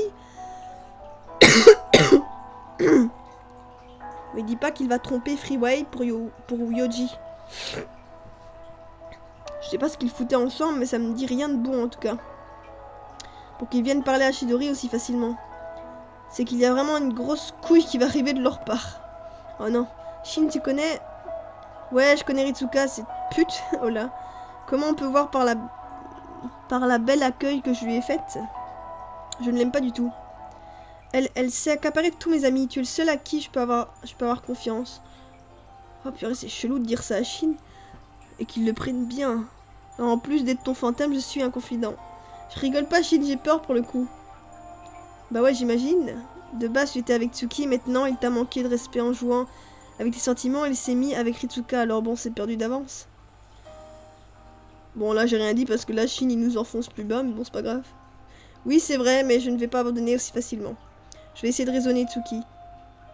Speaker 1: Mais dis pas qu'il va tromper Freeway pour Yuji. Je sais pas ce qu'ils foutaient ensemble, mais ça me dit rien de bon en tout cas. Pour qu'ils viennent parler à Chidori aussi facilement. C'est qu'il y a vraiment une grosse couille qui va arriver de leur part. Oh non. Shin, tu connais? Ouais, je connais Ritsuka, cette pute. Oh là. Comment on peut voir par la belle accueil que je lui ai faite? Je ne l'aime pas du tout. Elle s'est accaparée de tous mes amis. Tu es le seul à qui je peux avoir confiance. Oh purée, c'est chelou de dire ça à Shin. Et qu'ils le prennent bien. En plus d'être ton fantôme, je suis un confident. Je rigole pas, Shin, j'ai peur pour le coup. Bah ouais, j'imagine. De base, tu étais avec Tsuki, maintenant il t'a manqué de respect en jouant avec tes sentiments, il s'est mis avec Ritsuka, alors bon, c'est perdu d'avance. Bon, là, j'ai rien dit parce que là, Shin, il nous enfonce plus bas, mais bon, c'est pas grave. Oui, c'est vrai, mais je ne vais pas abandonner aussi facilement. Je vais essayer de raisonner Tsuki.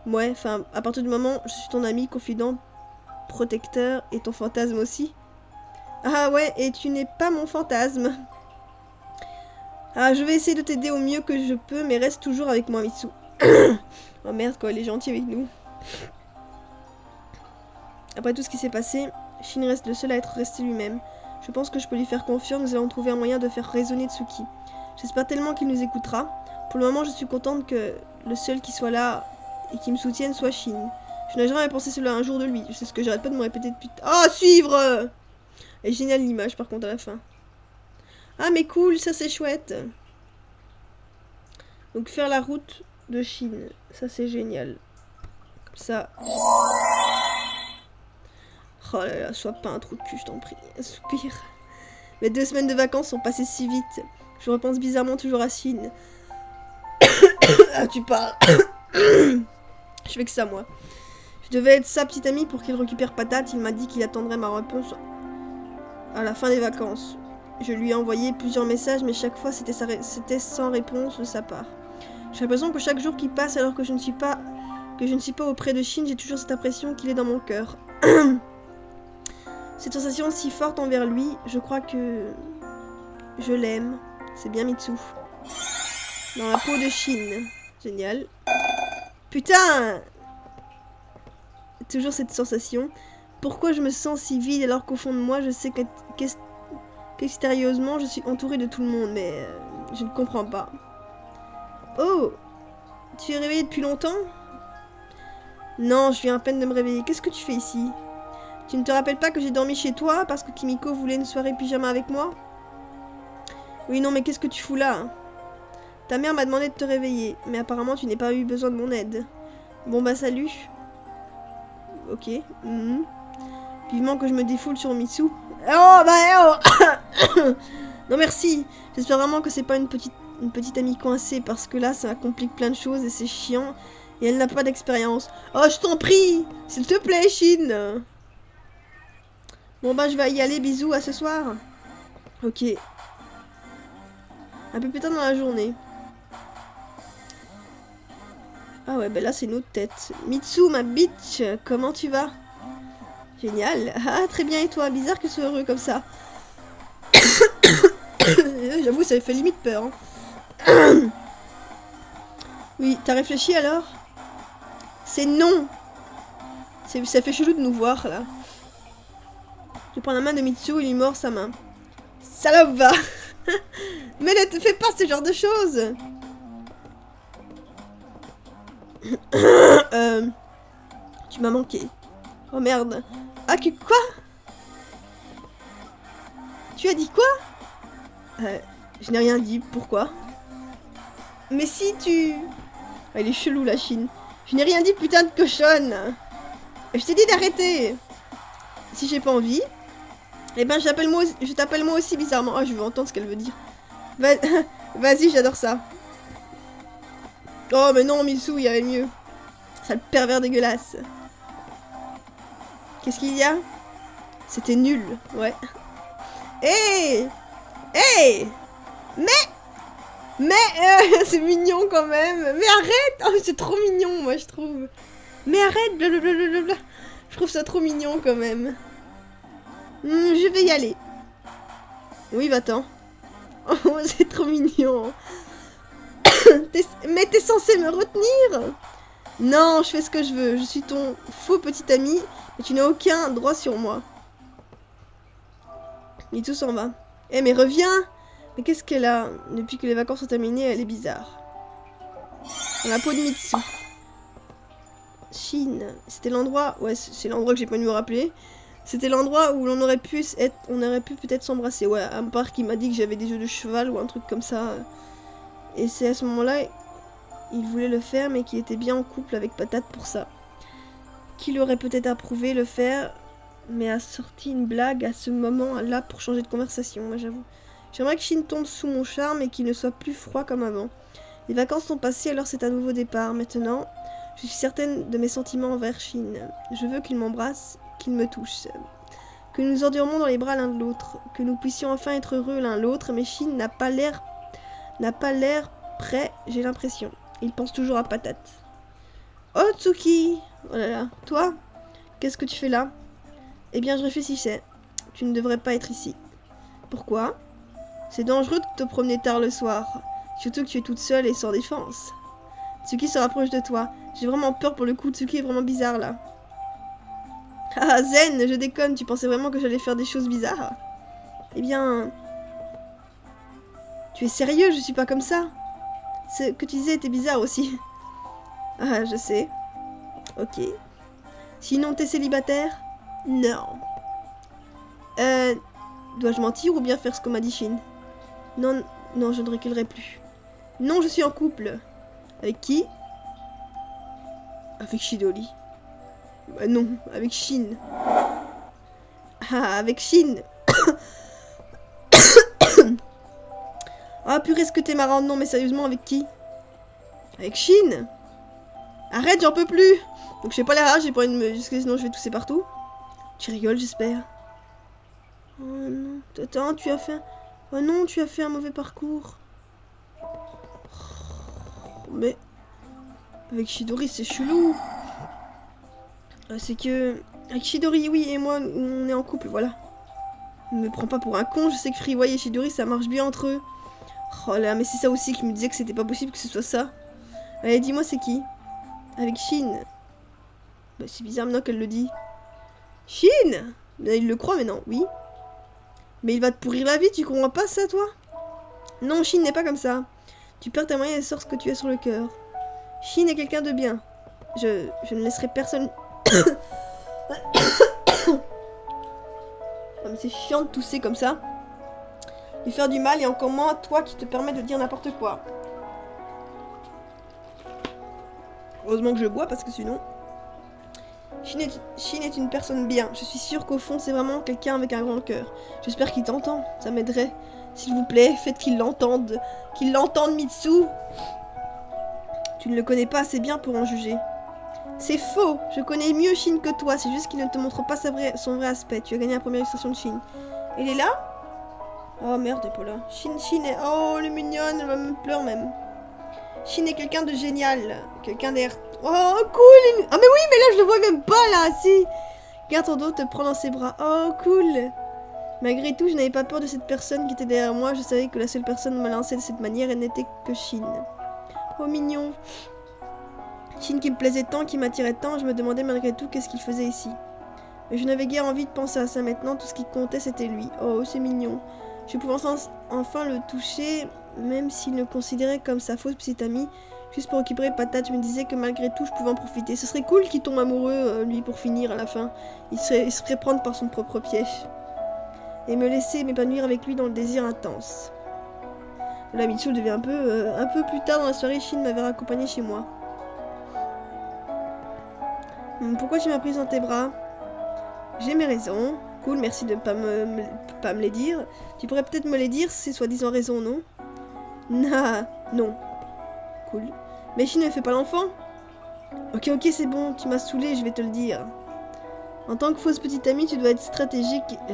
Speaker 1: Ouais, enfin, à partir du moment où je suis ton ami, confident, protecteur, et ton fantasme aussi. Ah ouais, et tu n'es pas mon fantasme. Ah, je vais essayer de t'aider au mieux que je peux, mais reste toujours avec moi, Mitsu. Oh merde, quoi, il est gentil avec nous. Après tout ce qui s'est passé, Shin reste le seul à être resté lui-même. Je pense que je peux lui faire confiance, nous allons trouver un moyen de faire raisonner Tsuki. J'espère tellement qu'il nous écoutera. Pour le moment, je suis contente que le seul qui soit là et qui me soutienne soit Shin. Je n'ai jamais pensé cela un jour de lui. C'est ce que j'arrête pas de me répéter depuis... Ah, suivre! Elle est géniale l'image, par contre, à la fin. Ah, mais cool, ça c'est chouette. Donc, faire la route de Shin. Ça, c'est génial. Comme ça... Oh là là, sois pas un trou de cul, je t'en prie. Soupir. Mes 2 semaines de vacances sont passées si vite. Je repense bizarrement toujours à Shin. Ah, tu parles. Je fais que ça, moi. Je devais être sa petite amie pour qu'il récupère Patate. Il m'a dit qu'il attendrait ma réponse à la fin des vacances. Je lui ai envoyé plusieurs messages, mais chaque fois, c'était sans réponse de sa part. J'ai l'impression que chaque jour qui passe, alors que je ne suis pas auprès de Shin, j'ai toujours cette impression qu'il est dans mon cœur. Cette sensation si forte envers lui, je crois que je l'aime. C'est bien Mitsu. Dans la peau de Shin. Génial. Putain! Toujours cette sensation. Pourquoi je me sens si vide alors qu'au fond de moi, je sais qu'extérieurement, je suis entourée de tout le monde, mais je ne comprends pas. Oh! Tu es réveillée depuis longtemps? Non, je viens à peine de me réveiller. Qu'est-ce que tu fais ici? Tu ne te rappelles pas que j'ai dormi chez toi parce que Kimiko voulait une soirée pyjama avec moi? Oui, non, mais qu'est-ce que tu fous là? Ta mère m'a demandé de te réveiller, mais apparemment tu n'as pas eu besoin de mon aide. Bon bah salut. Ok. Vivement que je me défoule sur Mitsu. Oh bah oh. Non merci. J'espère vraiment que c'est pas une petite amie coincée parce que là ça complique plein de choses et c'est chiant. Et elle n'a pas d'expérience. Oh je t'en prie, s'il te plaît Shin. Bon bah je vais y aller, bisous, à ce soir. Ok. Un peu plus tard dans la journée. Ah ouais, bah là c'est une autre tête. Mitsu, ma bitch, comment tu vas? Génial. Ah, très bien, et toi? Bizarre que tu sois heureux comme ça. J'avoue, ça fait limite peur. Hein. Oui, t'as réfléchi alors? C'est non. Ça fait chelou de nous voir, là. Je prends la main de Mitsu et lui mords sa main. Salope va. Mais ne te fais pas ce genre de choses. Tu m'as manqué. Oh merde. Ah, quoi? Tu as dit quoi? Je n'ai rien dit. Pourquoi? Mais si tu... Ah, il est chelou la Chine. Je n'ai rien dit, putain de cochonne. Je t'ai dit d'arrêter. Si j'ai pas envie, eh ben je t'appelle moi aussi bizarrement. Ah, je veux entendre ce qu'elle veut dire. Vas-y, j'adore ça. Oh, mais non, Mitsou, il y avait mieux. Sale pervers dégueulasse. Qu'est-ce qu'il y a? C'était nul, ouais. Hé! Hé! Mais c'est mignon quand même. Mais arrête! Oh, c'est trop mignon, moi, je trouve. Mais arrête, blablabla. Je trouve ça trop mignon quand même. Je vais y aller. Oui, va-t'en. Oh, c'est trop mignon. Mais t'es censé me retenir? Non, je fais ce que je veux. Je suis ton faux petit ami, mais tu n'as aucun droit sur moi. Mitsu s'en va. Eh, mais reviens! Mais qu'est-ce qu'elle a? Depuis que les vacances sont terminées, elle est bizarre. Dans la peau de Mitsu. Chine. C'était l'endroit... Ouais, c'est l'endroit que j'ai pas dû me rappeler. C'était l'endroit où l'on aurait pu être... On aurait pu peut-être s'embrasser. Ouais, à part qu'il m'a dit que j'avais des yeux de cheval ou un truc comme ça. Et c'est à ce moment-là... Il voulait le faire, mais qu'il était bien en couple avec Patate pour ça. Qu'il aurait peut-être approuvé le faire, mais a sorti une blague à ce moment-là pour changer de conversation, moi j'avoue. J'aimerais que Shin tombe sous mon charme et qu'il ne soit plus froid comme avant. Les vacances sont passées, alors c'est un nouveau départ. Maintenant, je suis certaine de mes sentiments envers Shin. Je veux qu'il m'embrasse, qu'il me touche. Que nous nous endurons dans les bras l'un de l'autre. Que nous puissions enfin être heureux l'un l'autre, mais Shin n'a pas l'air prêt, j'ai l'impression. Il pense toujours à Patate. Oh, Tsuki! Oh là là. Toi? Qu'est-ce que tu fais là? Eh bien, je réfléchissais. Tu ne devrais pas être ici. Pourquoi? C'est dangereux de te promener tard le soir. Surtout que tu es toute seule et sans défense. Tsuki se rapproche de toi. J'ai vraiment peur pour le coup. Tsuki est vraiment bizarre, là. Ah, Zen, je déconne. Tu pensais vraiment que j'allais faire des choses bizarres? Eh bien... Tu es sérieux? Je suis pas comme ça. Ce que tu disais était bizarre aussi. Ah, je sais. Ok. Sinon, t'es célibataire? Non. Dois-je mentir ou bien faire ce qu'on m'a dit Shin? Non, non, je ne reculerai plus. Non, je suis en couple. Avec qui? Avec Chidori. Bah non, avec Shin. Ah, avec Shin. Ah, purée, ce que t'es marrant. Non, mais sérieusement, avec qui? Avec Shin. Arrête, j'en peux plus. Donc je fais pas la rage, j'ai pas envie de me... Parce que sinon je vais tousser partout. Tu rigoles, j'espère. Oh non. Attends, tu as fait... Oh non, tu as fait un mauvais parcours. Mais... Avec Chidori, c'est chelou. C'est que... Avec Chidori, oui, et moi, on est en couple, voilà. Ne me prends pas pour un con, je sais que Free et Chidori, ça marche bien entre eux. Oh là, mais c'est ça aussi qui me disait que c'était pas possible que ce soit ça. Allez, dis-moi, c'est qui? Avec Shin. Bah, c'est bizarre maintenant qu'elle le dit. Shin! Il le croit, mais non, oui. Mais il va te pourrir la vie, tu comprends pas ça, toi? Non, Shin n'est pas comme ça. Tu perds ta moyenne et sors ce que tu as sur le cœur. Shin est quelqu'un de bien. Je ne laisserai personne... Oh, mais c'est chiant de tousser comme ça. Lui faire du mal et encore moins à toi qui te permet de dire n'importe quoi. Heureusement que je bois parce que sinon... Shin est une personne bien. Je suis sûre qu'au fond c'est vraiment quelqu'un avec un grand cœur. J'espère qu'il t'entend. Ça m'aiderait. S'il vous plaît, faites qu'il l'entende. Qu'il l'entende, Mitsu. Tu ne le connais pas assez bien pour en juger. C'est faux. Je connais mieux Shin que toi. C'est juste qu'il ne te montre pas son vrai aspect. Tu as gagné la première illustration de Shin. Elle est là? Oh merde, elle est pas là. Shin est... Oh, elle est mignonne. Elle va me pleurer même. Shin est quelqu'un de génial. Quelqu'un d'air... Oh, cool. Ah mais oui, mais là, je le vois même pas, là. Si. Garde ton dos, te prend dans ses bras. Oh, cool. Malgré tout, je n'avais pas peur de cette personne qui était derrière moi. Je savais que la seule personne me lançait de cette manière, elle n'était que Shin. Oh, mignon. Shin qui me plaisait tant, qui m'attirait tant, je me demandais malgré tout qu'est-ce qu'il faisait ici. Mais je n'avais guère envie de penser à ça maintenant. Tout ce qui comptait, c'était lui. Oh, c'est mignon. Je pouvais enfin le toucher, même s'il le considérait comme sa fausse petite amie. Juste pour récupérer Patate, je me disais que malgré tout, je pouvais en profiter. Ce serait cool qu'il tombe amoureux, lui, pour finir à la fin. Il se ferait prendre par son propre piège. et me laisser m'épanouir avec lui dans le désir intense. Là, Mitsu devient un peu plus tard dans la soirée, Shin m'avait raccompagné chez moi. Pourquoi tu m'as prise dans tes bras? J'ai mes raisons. Cool, merci de pas me les dire. Tu pourrais peut-être me les dire, c'est soi-disant raison, non? Non. Cool. Mais Shin ne fait pas l'enfant? Ok, c'est bon, tu m'as saoulé, je vais te le dire. En tant que fausse petite amie, tu dois être stratégique et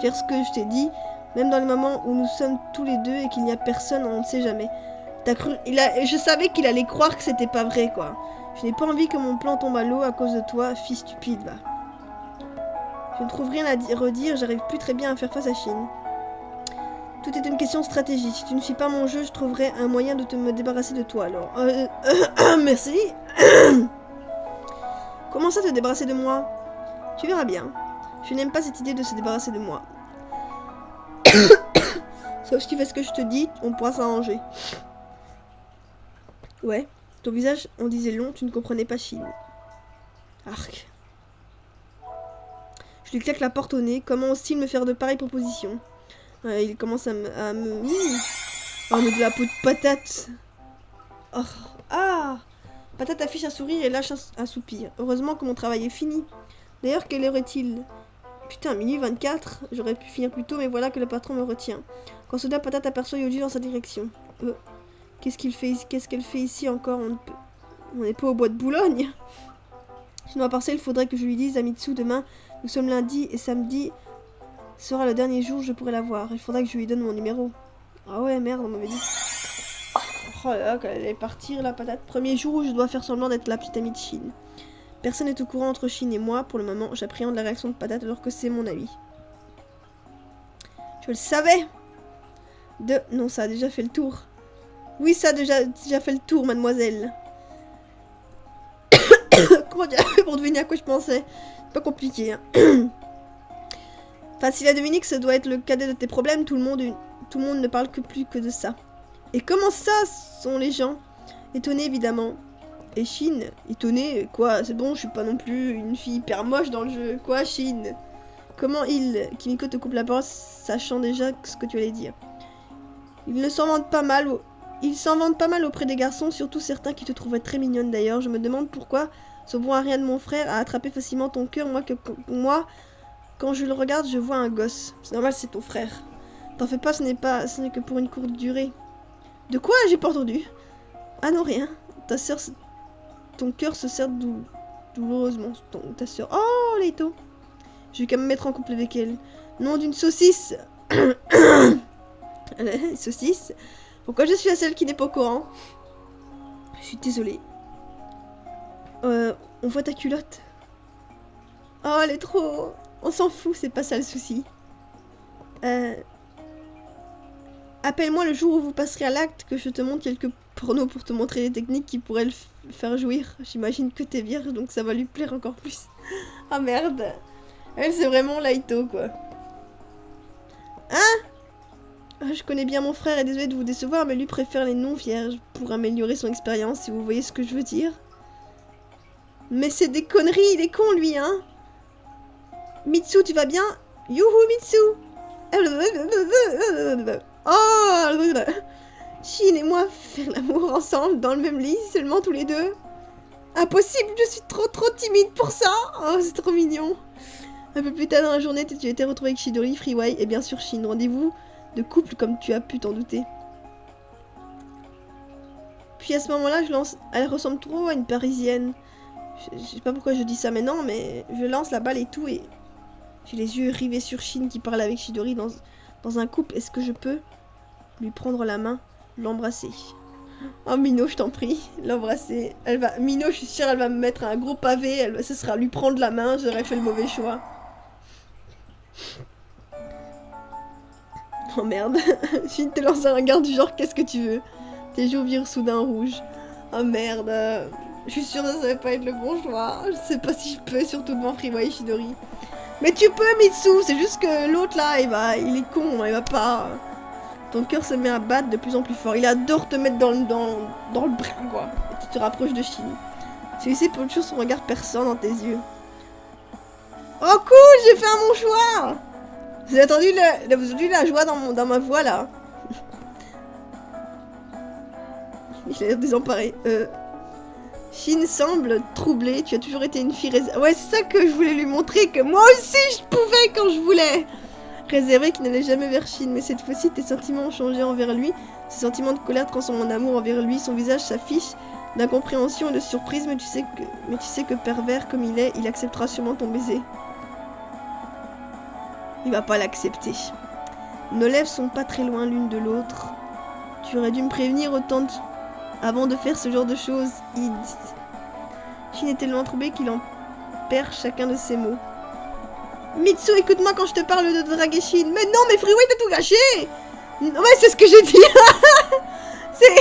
Speaker 1: faire ce que je t'ai dit, même dans les moments où nous sommes tous les deux et qu'il n'y a personne, on ne sait jamais. T'as cru... Je savais qu'il allait croire que c'était pas vrai, quoi. Je n'ai pas envie que mon plan tombe à l'eau à cause de toi, fille stupide, va. Je ne trouve rien à redire, j'arrive plus très bien à faire face à Shin. Tout est une question de stratégie. Si tu ne suis pas mon jeu, je trouverai un moyen de me débarrasser de toi, alors. Merci. Comment ça, te débarrasser de moi? Tu verras bien. Je n'aime pas cette idée de se débarrasser de moi. Sauf si tu fais ce que je te dis, on pourra s'arranger. Ouais. Ton visage en disait long, tu ne comprenais pas Shin. Arc. Je lui claque la porte au nez. Comment ose-t-il me faire de pareilles propositions? Il commence à me... Oh, mais de la peau de patate. Oh. Ah. Patate affiche un sourire et lâche un soupir. Heureusement que mon travail est fini. D'ailleurs, quelle heure est-il? Putain, minuit 24. J'aurais pu finir plus tôt, mais voilà que le patron me retient. Quand soudain Patate aperçoit Yoji dans sa direction. Qu'est-ce qu'elle fait ici encore? On n'est pas au bois de Boulogne. Sinon, à part ça, il faudrait que je lui dise à Mitsu demain. Nous sommes lundi et samedi sera le dernier jour où je pourrai la voir. Il faudra que je lui donne mon numéro. Ah ouais, merde, on m'avait dit. Oh là là, qu'elle allait partir, la Patate. Premier jour où je dois faire semblant d'être la petite amie de Shin. Personne n'est au courant entre Shin et moi. Pour le moment, j'appréhende la réaction de Patate alors que c'est mon ami. Je le savais. Non, ça a déjà fait le tour. Oui, ça a déjà fait le tour, mademoiselle. Comment dire pour deviner à quoi je pensais? C'est pas compliqué, hein. Facile à deviner que ça doit être le cadet de tes problèmes. Tout le monde ne parle que plus que de ça. Et comment ça sont les gens? Étonnés, évidemment. Et Shin, étonné, quoi? C'est bon, je suis pas non plus une fille hyper moche dans le jeu. Quoi, Shin? Comment Kimiko te coupe la parole, sachant déjà ce que tu allais dire. Ils s'en vantent pas mal auprès des garçons, surtout certains qui te trouveraient très mignonne d'ailleurs. Je me demande pourquoi ce bon à rien de mon frère a attrapé facilement ton cœur, moi, quand je le regarde, je vois un gosse. C'est normal, c'est ton frère. T'en fais pas, ce n'est que pour une courte durée. De quoi? J'ai pas entendu. Ah non, rien. Ton cœur se serre douloureusement. Ta sœur. Oh, Leito. Je vais quand même mettre en couple avec elle. Nom d'une saucisse. Saucisse. Pourquoi je suis la seule qui n'est pas au courant? Je suis désolée. On voit ta culotte. Oh, elle est trop... On s'en fout, c'est pas ça le souci. Appelle-moi le jour où vous passerez à l'acte, que je te montre quelques pornos pour te montrer les techniques qui pourraient le faire jouir. J'imagine que t'es vierge, donc ça va lui plaire encore plus. Ah merde. Elle, c'est vraiment Laito, quoi. Hein? Je connais bien mon frère et désolé de vous décevoir, mais lui préfère les non-vierges pour améliorer son expérience, si vous voyez ce que je veux dire. Mais c'est des conneries, il est con, lui, hein? Mitsu, tu vas bien? Youhou, Mitsu! Oh! Shin et moi faire l'amour ensemble dans le même lit, seulement tous les deux. Impossible, je suis trop timide pour ça. Oh, c'est trop mignon. Un peu plus tard dans la journée, tu étais retrouvé avec Chidori, Freeway et bien sûr Shin. Rendez-vous de couple comme tu as pu t'en douter. Puis à ce moment-là, elle ressemble trop à une parisienne. Je sais pas pourquoi je dis ça maintenant, mais je lance la balle et tout et j'ai les yeux rivés sur Shin qui parle avec Chidori dans un couple. Est-ce que je peux lui prendre la main, l'embrasser? Oh Mino, je t'en prie, l'embrasser. Mino, je suis sûre, elle va me mettre un gros pavé. Ce sera lui prendre la main. J'aurais fait le mauvais choix. Oh merde. Shin te lance un regard du genre qu'est-ce que tu veux? Tes joues virent soudain rouge. Oh merde. Je suis sûre que ça va pas être le bon choix. Je sais pas si je peux, surtout devant Freeway et Chidori. Mais tu peux, Mitsu. C'est juste que l'autre là, il est con. Il va pas. Ton cœur se met à battre de plus en plus fort. Il adore te mettre dans le bras, quoi. Et tu te rapproches de Shin. Celui-ci pour toujours son regard perçant dans tes yeux. Oh cool, j'ai fait un bon choix. Vous avez entendu la joie dans ma voix là. Il a l'air désemparé. Shin semble troublée. Tu as toujours été une fille réservée. Ouais, c'est ça que je voulais lui montrer, que moi aussi je pouvais quand je voulais. Réservée qui n'allait jamais vers Shin, mais cette fois-ci tes sentiments ont changé envers lui. Ses sentiments de colère transforment en amour envers lui. Son visage s'affiche d'incompréhension et de surprise, mais tu sais que pervers comme il est, il acceptera sûrement ton baiser. Il va pas l'accepter. Nos lèvres sont pas très loin l'une de l'autre. Tu aurais dû me prévenir avant de faire ce genre de choses. Shin est tellement troublé qu'il en perd chacun de ses mots. Mitsu, écoute-moi quand je te parle de draguer Shin. Mais non, mais Freeway t'as tout gâché. Non, mais c'est ce que j'ai dit. C'est...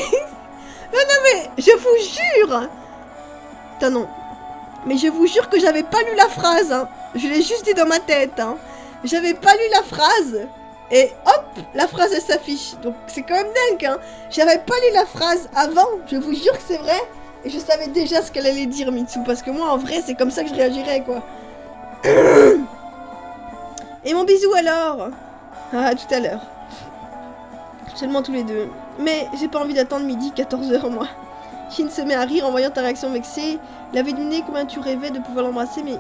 Speaker 1: Non, mais je vous jure. Putain, non. Mais je vous jure que j'avais pas lu la phrase. Hein. Je l'ai juste dit dans ma tête. Hein. J'avais pas lu la phrase. Et hop, la phrase elle s'affiche. Donc c'est quand même dingue. Hein. J'avais pas lu la phrase avant. Je vous jure que c'est vrai. Et je savais déjà ce qu'elle allait dire, Mitsu. Parce que moi, en vrai, c'est comme ça que je réagirais, quoi. Et mon bisou alors? Ah, tout à l'heure. Seulement tous les deux. Mais j'ai pas envie d'attendre midi 14h, moi. Shin se met à rire en voyant ta réaction vexée. Il avait deviné combien tu rêvais de pouvoir l'embrasser, mais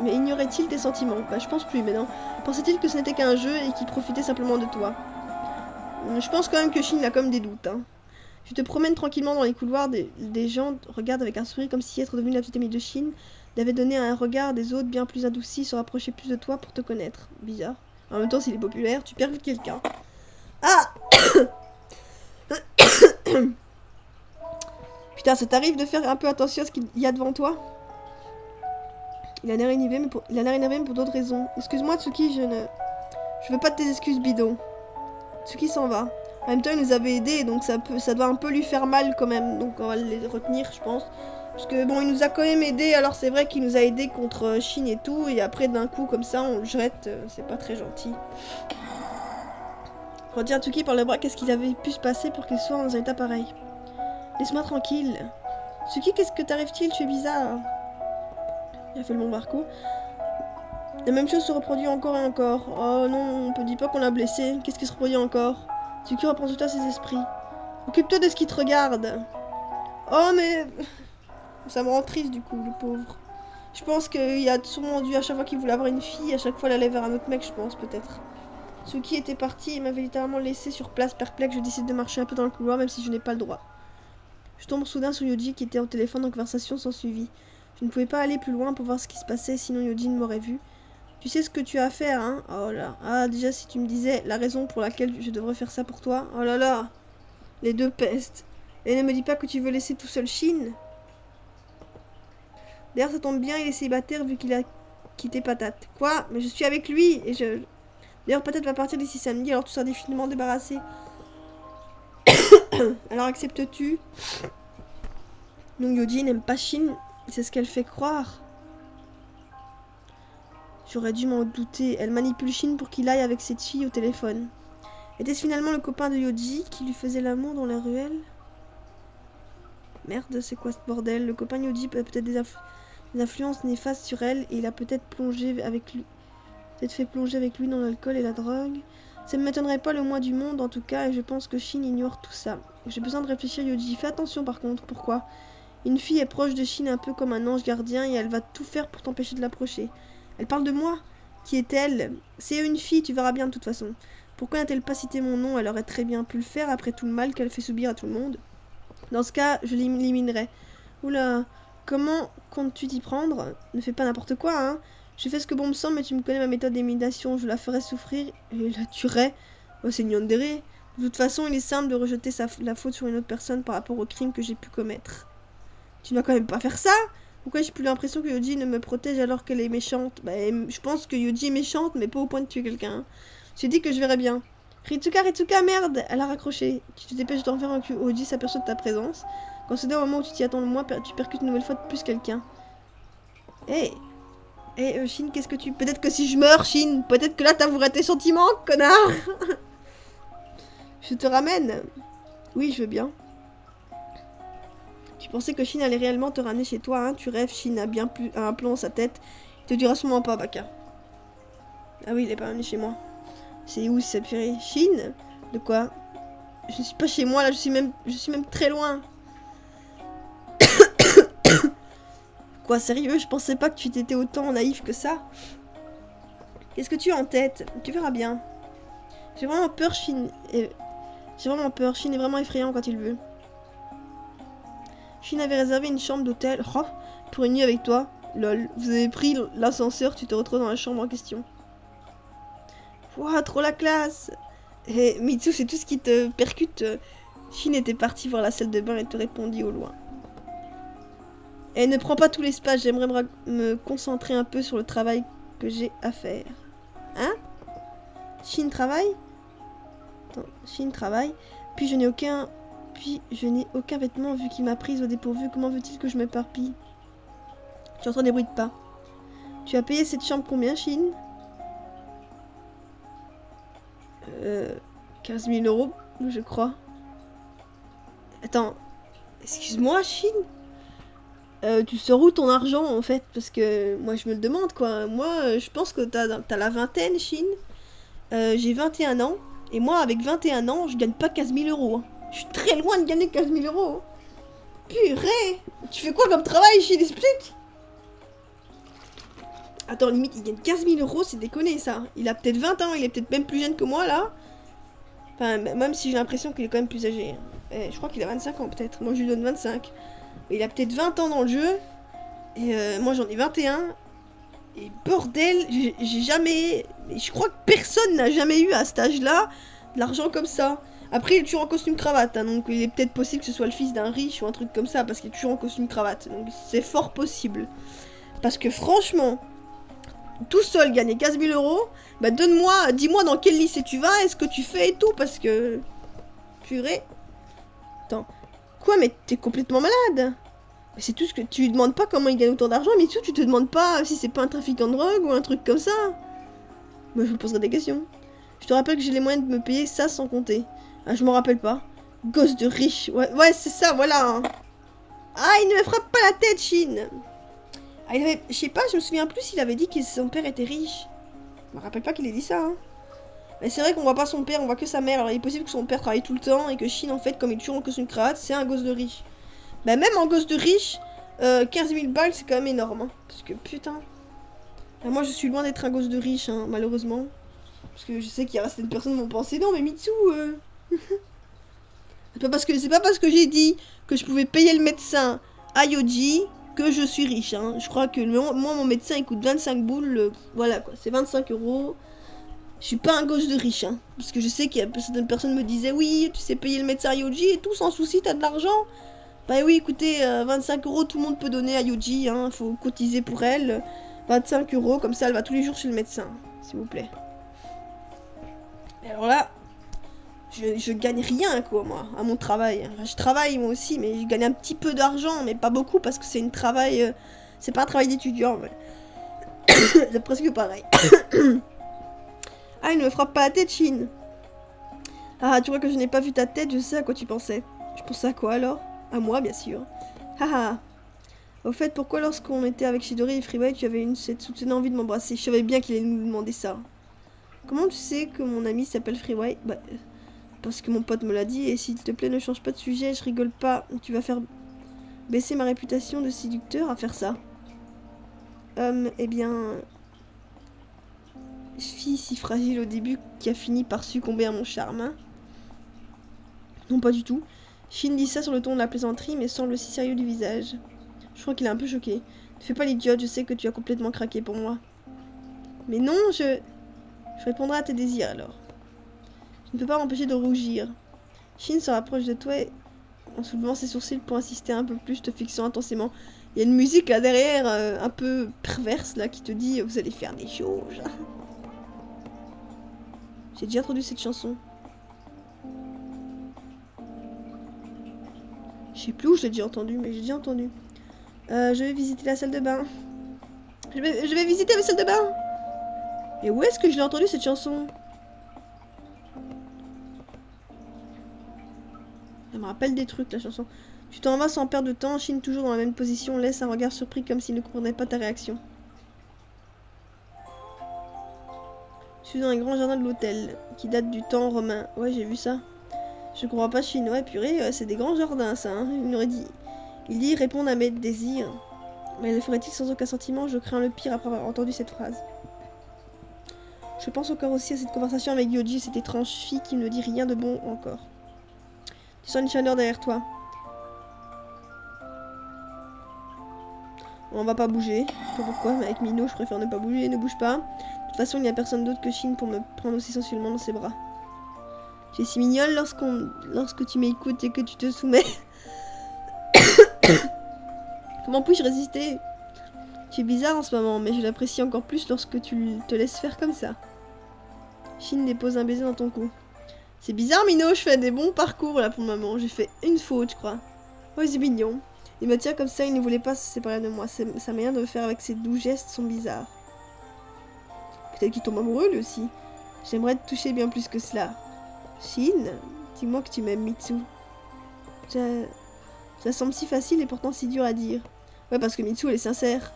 Speaker 1: ignorait-il tes sentiments? Bah, je pense plus, mais non. Pensait-il que ce n'était qu'un jeu et qu'il profitait simplement de toi? Je pense quand même que Shin a comme des doutes. Hein. Tu te promènes tranquillement dans les couloirs, des gens regardent avec un sourire comme si être devenu la petite amie de Shin d'avait donné un regard des autres bien plus adouci, se rapprocher plus de toi pour te connaître. Bizarre. En même temps, s'il est populaire, tu perds vite quelqu'un. Ah. Putain, ça t'arrive de faire un peu attention à ce qu'il y a devant toi? Il a l'air énervé, mais pour d'autres raisons. Excuse-moi, Tsuki, je veux pas de tes excuses bidons. Tsuki s'en va. En même temps, il nous avait aidés, donc ça doit un peu lui faire mal quand même. Donc on va les retenir, je pense. Parce que bon, il nous a quand même aidés, alors c'est vrai qu'il nous a aidés contre Shin et tout, et après d'un coup comme ça, on le jette, c'est pas très gentil. Retiens Tsuki par le bras, qu'est-ce qu'il avait pu se passer pour qu'il soit dans un état pareil? Laisse-moi tranquille. Tsuki, qu'est-ce que t'arrive-t-il? Tu es bizarre. Il a fait le bon Marco. La même chose se reproduit encore et encore. Oh non, on peut dire pas qu'on l'a blessé. Qu'est-ce qui se reproduit encore? Tsuki reprend tout à ses esprits. Occupe-toi de ce qui te regarde. Oh mais... Ça me rend triste du coup, le pauvre. Je pense qu'il a sûrement dû, à chaque fois qu'il voulait avoir une fille, à chaque fois il allait vers un autre mec, je pense, peut-être. Tsuki était parti et m'avait littéralement laissé sur place, perplexe. Je décide de marcher un peu dans le couloir, même si je n'ai pas le droit. Je tombe soudain sur Yoji qui était au téléphone en conversation sans suivi. Je ne pouvais pas aller plus loin pour voir ce qui se passait, sinon Yoji m'aurait vu. Tu sais ce que tu as à faire, hein? Oh là. Ah, déjà, si tu me disais la raison pour laquelle je devrais faire ça pour toi. Oh là là. Les deux pestes. Et ne me dis pas que tu veux laisser tout seul Shin. D'ailleurs, ça tombe bien, il est célibataire vu qu'il a quitté Patate. Quoi? Mais je suis avec lui et je... D'ailleurs, Patate va partir d'ici samedi, alors tu seras définitivement débarrassé. Alors acceptes-tu? Non, Yoji n'aime pas Shin, c'est ce qu'elle fait croire. J'aurais dû m'en douter. Elle manipule Shin pour qu'il aille avec cette fille au téléphone. Était-ce finalement le copain de Yoji qui lui faisait l'amour dans la ruelle? Merde, c'est quoi ce bordel? Le copain de Yoji a peut-être des influences néfastes sur elle et il a peut-être plongé avec lui. Peut-être fait plonger avec lui dans l'alcool et la drogue. Ça ne m'étonnerait pas le moins du monde en tout cas et je pense que Shin ignore tout ça. J'ai besoin de réfléchir, Yoji. Fais attention par contre. Pourquoi? Une fille est proche de Shin un peu comme un ange gardien et elle va tout faire pour t'empêcher de l'approcher. Elle parle de moi? Qui est-elle? C'est une fille, tu verras bien de toute façon. Pourquoi n'a-t-elle pas cité mon nom? Elle aurait très bien pu le faire après tout le mal qu'elle fait subir à tout le monde. Dans ce cas, je l'éliminerai. Oula, comment comptes-tu t'y prendre? Ne fais pas n'importe quoi, hein. Je fais ce que bon me semble, mais tu me connais ma méthode d'élimination. Je la ferai souffrir et la tuerai. Oh, c'est Nyandere. De toute façon, il est simple de rejeter la faute sur une autre personne par rapport au crime que j'ai pu commettre. Tu ne vas quand même pas faire ça? Pourquoi j'ai plus l'impression que Yoji ne me protège alors qu'elle est méchante? Bah, je pense que Yoji est méchante, mais pas au point de tuer quelqu'un. J'ai dit que je verrais bien. Ritsuka, merde! Elle a raccroché. Tu te dépêches d'en faire un cul. Yoji s'aperçoit de ta présence. Quand c'est au moment où tu t'y attends le moins, tu percutes une nouvelle fois de plus quelqu'un. Hey! Hey, Shin, qu'est-ce que tu... Peut-être que si je meurs, Shin, peut-être que là t'avouerais tes sentiments, connard. Je te ramène. Oui, je veux bien. Tu pensais que Shin allait réellement te ramener chez toi, hein? Tu rêves, Shin a bien plus un plan dans sa tête. Il te dira sûrement pas, Baka. Ah oui, il est pas venu chez moi. C'est où ça fait Chine? De quoi? Je ne suis pas chez moi là, je suis même très loin. Quoi, sérieux? Je pensais pas que tu t'étais autant naïf que ça. Qu'est-ce que tu as en tête? Tu verras bien. J'ai vraiment peur, Chine. J'ai vraiment peur. Chine est vraiment effrayant quand il veut. Chine avait réservé une chambre d'hôtel pour une nuit avec toi. Lol. Vous avez pris l'ascenseur, tu te retrouves dans la chambre en question. Ouah, trop la classe. Et Mitsu, c'est tout ce qui te percute. Chine était partie voir la salle de bain et te répondit au loin. Et ne prends pas tout l'espace, j'aimerais me concentrer un peu sur le travail que j'ai à faire. Hein? Chine travaille? Attends, Chine travaille. Puis je n'ai aucun vêtement vu qu'il m'a prise au dépourvu. Comment veut-il que je m'éparpille? Tu entends des bruits de pas. Tu as payé cette chambre combien, Chine? 15 000 €, je crois. Attends, excuse-moi, Chine? Tu sors où ton argent en fait? Parce que moi je me le demande quoi. Moi je pense que t'as la vingtaine, Chine. J'ai 21 ans. Et moi avec 21 ans, je gagne pas 15 000 €. Hein. Je suis très loin de gagner 15 000 €. Hein. Purée! Tu fais quoi comme travail, Chine? Explique! Attends, limite, il gagne 15 000 €, c'est déconné ça. Il a peut-être 20 ans, il est peut-être même plus jeune que moi là. Enfin, même si j'ai l'impression qu'il est quand même plus âgé. Je crois qu'il a 25 ans peut-être. Moi je lui donne 25. Il a peut-être 20 ans dans le jeu. Et moi j'en ai 21. Et bordel, j'ai jamais... Je crois que personne n'a jamais eu à cet âge-là de l'argent comme ça. Après il est toujours en costume cravate. Hein, donc il est peut-être possible que ce soit le fils d'un riche ou un truc comme ça. Parce qu'il est toujours en costume cravate. Donc c'est fort possible. Parce que franchement, tout seul gagner 15 000 €, bah donne-moi, dis-moi dans quel lycée tu vas, est-ce que tu fais et tout. Parce que... Purée. Attends. Quoi, mais t'es complètement malade? C'est tout ce que... Tu lui demandes pas comment il gagne autant d'argent, mais tu te demandes pas si c'est pas un trafiquant de drogue ou un truc comme ça. Moi, je vous poserai des questions. Je te rappelle que j'ai les moyens de me payer ça sans compter. Ah, je m'en rappelle pas. Gosse de riche. Ouais, c'est ça, voilà. Hein. Ah, il ne me frappe pas la tête, Chine. Ah, il avait... Je sais pas, je me souviens plus s'il avait dit que son père était riche. Je me rappelle pas qu'il ait dit ça, hein. Mais c'est vrai qu'on voit pas son père, on voit que sa mère. Alors il est possible que son père travaille tout le temps et que Chine, en fait, comme il est toujours en costume cravate, c'est un gosse de riche. Bah même en gosse de riche, 15 000 balles, c'est quand même énorme. Hein, parce que putain. Bah, moi, je suis loin d'être un gosse de riche, hein, malheureusement. Parce que je sais qu'il y a certaines personnes qui vont penser, non mais Mitsu... c'est pas parce que j'ai dit que je pouvais payer le médecin à Yoji que je suis riche. Hein. Je crois que moi, mon médecin, il coûte 25 boules. Voilà quoi, c'est 25 €. Je suis pas un gosse de riche, hein, parce que je sais qu'il y a certaines personnes me disaient oui, tu sais payer le médecin à Yoji et tout, sans souci, t'as de l'argent. Bah oui, écoutez, 25 € tout le monde peut donner à Yoji, hein, faut cotiser pour elle. 25 €, comme ça elle va tous les jours chez le médecin, s'il vous plaît. Et alors là, je gagne rien quoi moi, à mon travail. Enfin, je travaille moi aussi, mais je gagne un petit peu d'argent, mais pas beaucoup parce que c'est un travail, c'est pas un travail d'étudiant. Mais... c'est presque pareil. Ah, il ne me frappe pas la tête, Chine. Ah, tu vois que je n'ai pas vu ta tête, je sais à quoi tu pensais. Je pensais à quoi alors? À moi, bien sûr. Haha. Au fait, pourquoi lorsqu'on était avec Chidori et Freeway, tu avais cette soutenue envie de m'embrasser? Je savais bien qu'il allait nous demander ça. Comment tu sais que mon ami s'appelle Freeway? Bah, parce que mon pote me l'a dit, et s'il te plaît, ne change pas de sujet, je rigole pas. Tu vas faire baisser ma réputation de séducteur à faire ça. Eh bien... Fille si fragile au début qui a fini par succomber à mon charme, hein? Non, pas du tout. Shin dit ça sur le ton de la plaisanterie, mais semble si sérieux du visage. Je crois qu'il est un peu choqué. Ne fais pas l'idiote, je sais que tu as complètement craqué pour moi. Mais non, je répondrai à tes désirs alors. Je ne peux pas m'empêcher de rougir. Shin se rapproche de toi et, en soulevant ses sourcils pour insister un peu plus, te fixant intensément. Il y a une musique là derrière, un peu perverse là, qui te dit vous allez faire des choses. J'ai déjà entendu cette chanson. Je sais plus où je l'ai déjà entendu, mais j'ai déjà entendu. Je vais visiter la salle de bain. Je vais visiter la salle de bain. Et où est-ce que je l'ai entendu cette chanson? Elle me rappelle des trucs la chanson. Tu t'en vas sans perdre de temps, Chine toujours dans la même position, laisse un regard surpris comme s'il ne comprenait pas ta réaction. Je suis dans un grand jardin de l'hôtel, qui date du temps romain. Ouais, j'ai vu ça. Je comprends pas chinois, purée, c'est des grands jardins, ça. Hein. Il aurait dit... Il dit répondre à mes désirs. Mais le ferait-il sans aucun sentiment? Je crains le pire après avoir entendu cette phrase. Je pense encore aussi à cette conversation avec Yoji, cette étrange fille qui ne dit rien de bon encore. Tu sens une chaleur derrière toi. On va pas bouger. Je sais pas pourquoi, mais avec Mino, je préfère ne pas bouger. Ne bouge pas. De toute façon, il n'y a personne d'autre que Shin pour me prendre aussi sensuellement dans ses bras. Tu es si mignonne lorsque tu m'écoutes et que tu te soumets. Comment puis-je résister? Tu es bizarre en ce moment, mais je l'apprécie encore plus lorsque tu te laisses faire comme ça. Shin dépose un baiser dans ton cou. C'est bizarre, Mino, je fais des bons parcours là pour le moment. J'ai fait une faute, je crois. Ouais, c'est mignon. Il me tient comme ça, il ne voulait pas se séparer de moi. Sa manière de me faire avec ses doux gestes sont bizarres. Peut-être qu'il tombe amoureux lui aussi. J'aimerais te toucher bien plus que cela. Shin, dis-moi que tu m'aimes, Mitsu. Ça semble si facile et pourtant si dur à dire. Ouais, parce que Mitsu, elle est sincère.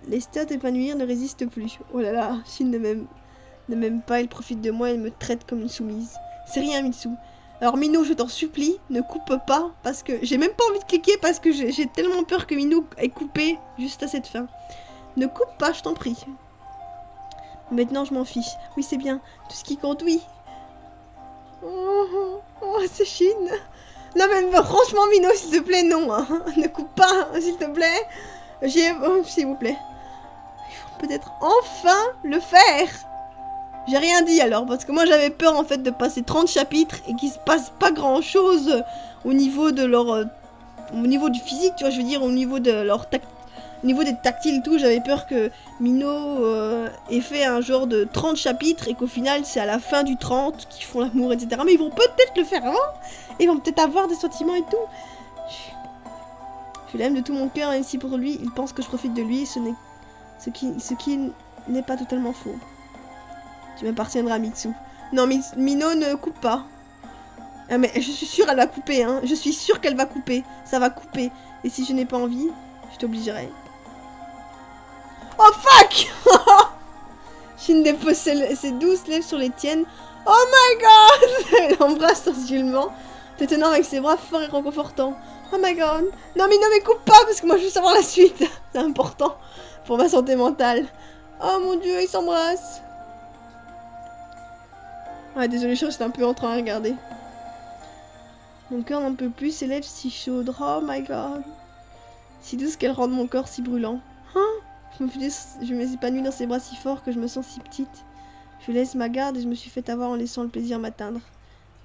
Speaker 1: Les stats épanouir ne résistent plus. Oh là là, Shin ne m'aime pas, il profite de moi et me traite comme une soumise. C'est rien, Mitsu. Alors Mino, je t'en supplie, ne coupe pas, parce que j'ai même pas envie de cliquer parce que j'ai tellement peur que Mino ait coupé juste à cette fin. Ne coupe pas, je t'en prie. Maintenant, je m'en fiche. Oui, c'est bien. Tout ce qui compte, oui. Oh, c'est Shin. Non, mais franchement, Mino, s'il te plaît, non. Hein. Ne coupe pas, s'il te plaît. S'il vous plaît. Il faut peut-être enfin le faire. J'ai rien dit alors, parce que moi j'avais peur en fait de passer 30 chapitres et qu'il se passe pas grand chose au niveau de leur... au niveau du physique, tu vois, je veux dire, au niveau de leur au niveau des tactiles et tout, j'avais peur que Mino ait fait un genre de 30 chapitres et qu'au final c'est à la fin du 30 qu'ils font l'amour, etc. Mais ils vont peut-être le faire avant, ils vont peut-être avoir des sentiments et tout. Je l'aime de tout mon cœur, même si pour lui, il pense que je profite de lui, ce qui n'est pas totalement faux. Tu m'appartiendras, Mitsu. Non, Mino ne coupe pas. Ah, mais je suis sûre qu'elle va couper, hein. Je suis sûre qu'elle va couper. Ça va couper. Et si je n'ai pas envie, je t'obligerai. Oh, fuck. Shin dépose ses douces lèvres sur les tiennes. Oh my god. Elle l'embrasse sensuellement, te tenant avec ses bras forts et réconfortants. Oh my god. Non, Mino, mais coupe pas, parce que moi, je veux savoir la suite. C'est important pour ma santé mentale. Oh mon dieu, ils s'embrassent. Ah, désolé, j'étais un peu en train de regarder. Mon cœur n'en peut plus, ses lèvres si chaudes. Oh my god. Si douce qu'elle rend mon corps si brûlant. Hein? Je m'épanouis dans ses bras si fort que je me sens si petite. Je laisse ma garde et je me suis fait avoir en laissant le plaisir m'atteindre.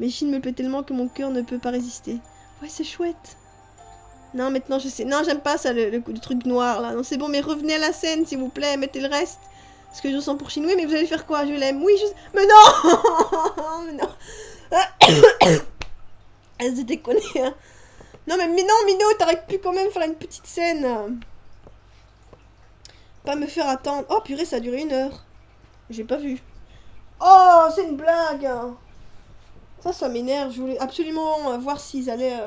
Speaker 1: Mais Shin me plaît tellement que mon cœur ne peut pas résister. Ouais, c'est chouette. Non, maintenant je sais. Non, j'aime pas ça, le truc noir là. Non, c'est bon, mais revenez à la scène s'il vous plaît, mettez le reste. Ce que je ressens pour Shin. Oui, mais vous allez faire quoi? Je l'aime. Oui, mais non. Mais non. Elle s'est déconnée. Hein. Non, mais non, Mino, t'aurais pu quand même faire une petite scène. Pas me faire attendre. Oh, purée, ça a duré 1 heure. J'ai pas vu. Oh, c'est une blague. Ça m'énerve. Je voulais absolument voir s'ils allaient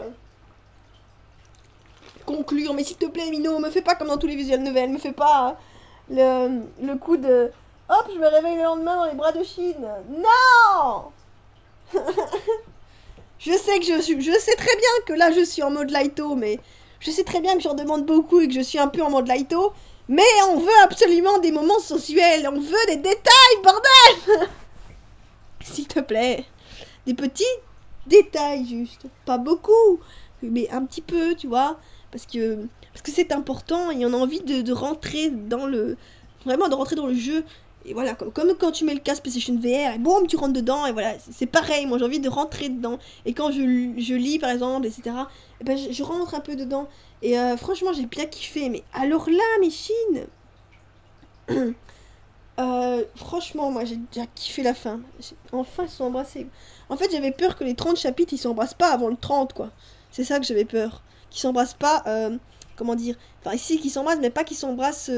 Speaker 1: conclure. Mais s'il te plaît, Mino, me fais pas comme dans tous les visual novels. Me fais pas le coup de... Hop, je me réveille le lendemain dans les bras de Shin. Non. Je sais très bien que là je suis en mode Laito, mais je sais très bien que j'en demande beaucoup et que je suis un peu en mode Laito, mais on veut absolument des moments sensuels, on veut des détails, bordel. S'il te plaît, des petits détails juste, pas beaucoup, mais un petit peu, tu vois, parce que c'est important et on a envie de rentrer dans le, vraiment de rentrer dans le jeu. Et voilà, comme quand tu mets le casque PlayStation VR et boum, tu rentres dedans et voilà, c'est pareil, moi j'ai envie de rentrer dedans. Et quand je lis par exemple, etc., et ben, je rentre un peu dedans. Et franchement, j'ai bien kiffé. Mais alors là, mes Shin, franchement, moi j'ai déjà kiffé la fin. Enfin, ils se sont embrassés. En fait, j'avais peur que les 30 chapitres, ils s'embrassent pas avant le 30, quoi. C'est ça que j'avais peur. Qu'ils s'embrassent pas, comment dire, enfin ici, qu'ils s'embrassent, mais pas qu'ils s'embrassent...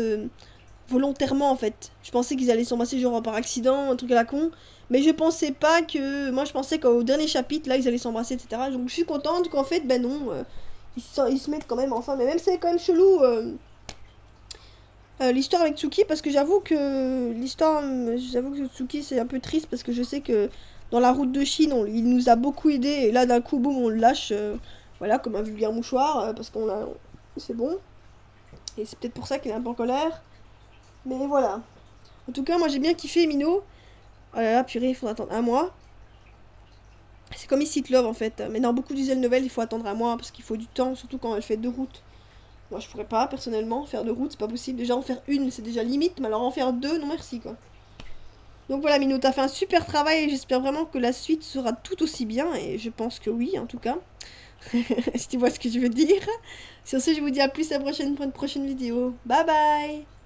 Speaker 1: volontairement en fait. Je pensais qu'ils allaient s'embrasser genre par accident, un truc à la con. Mais je pensais pas que... Moi je pensais qu'au dernier chapitre, là, ils allaient s'embrasser, etc. Donc je suis contente qu'en fait, ben non, ils se mettent quand même enfin. Mais même c'est quand même chelou. l'histoire avec Tsuki, parce que j'avoue que Tsuki c'est un peu triste, parce que je sais que dans la route de Chine, il nous a beaucoup aidé, et là d'un coup, boum, on le lâche, voilà, comme un vulgaire mouchoir, parce qu'on a... C'est bon. Et c'est peut-être pour ça qu'il est un peu en colère. Mais voilà. En tout cas, moi j'ai bien kiffé Mino. Oh là là, purée, il faudra attendre un mois. C'est comme ici Love en fait. Mais dans beaucoup d'usual nouvelles, il faut attendre un mois parce qu'il faut du temps, surtout quand elle fait 2 routes. Moi, je pourrais pas, personnellement, faire 2 routes, c'est pas possible. Déjà, en faire une, c'est déjà limite, mais alors en faire 2, non merci, quoi. Donc voilà, Minou, t'as fait un super travail et j'espère vraiment que la suite sera tout aussi bien, et je pense que oui, en tout cas. Si tu vois ce que je veux dire. Sur ce, je vous dis à plus à la prochaine, pour une prochaine vidéo. Bye bye!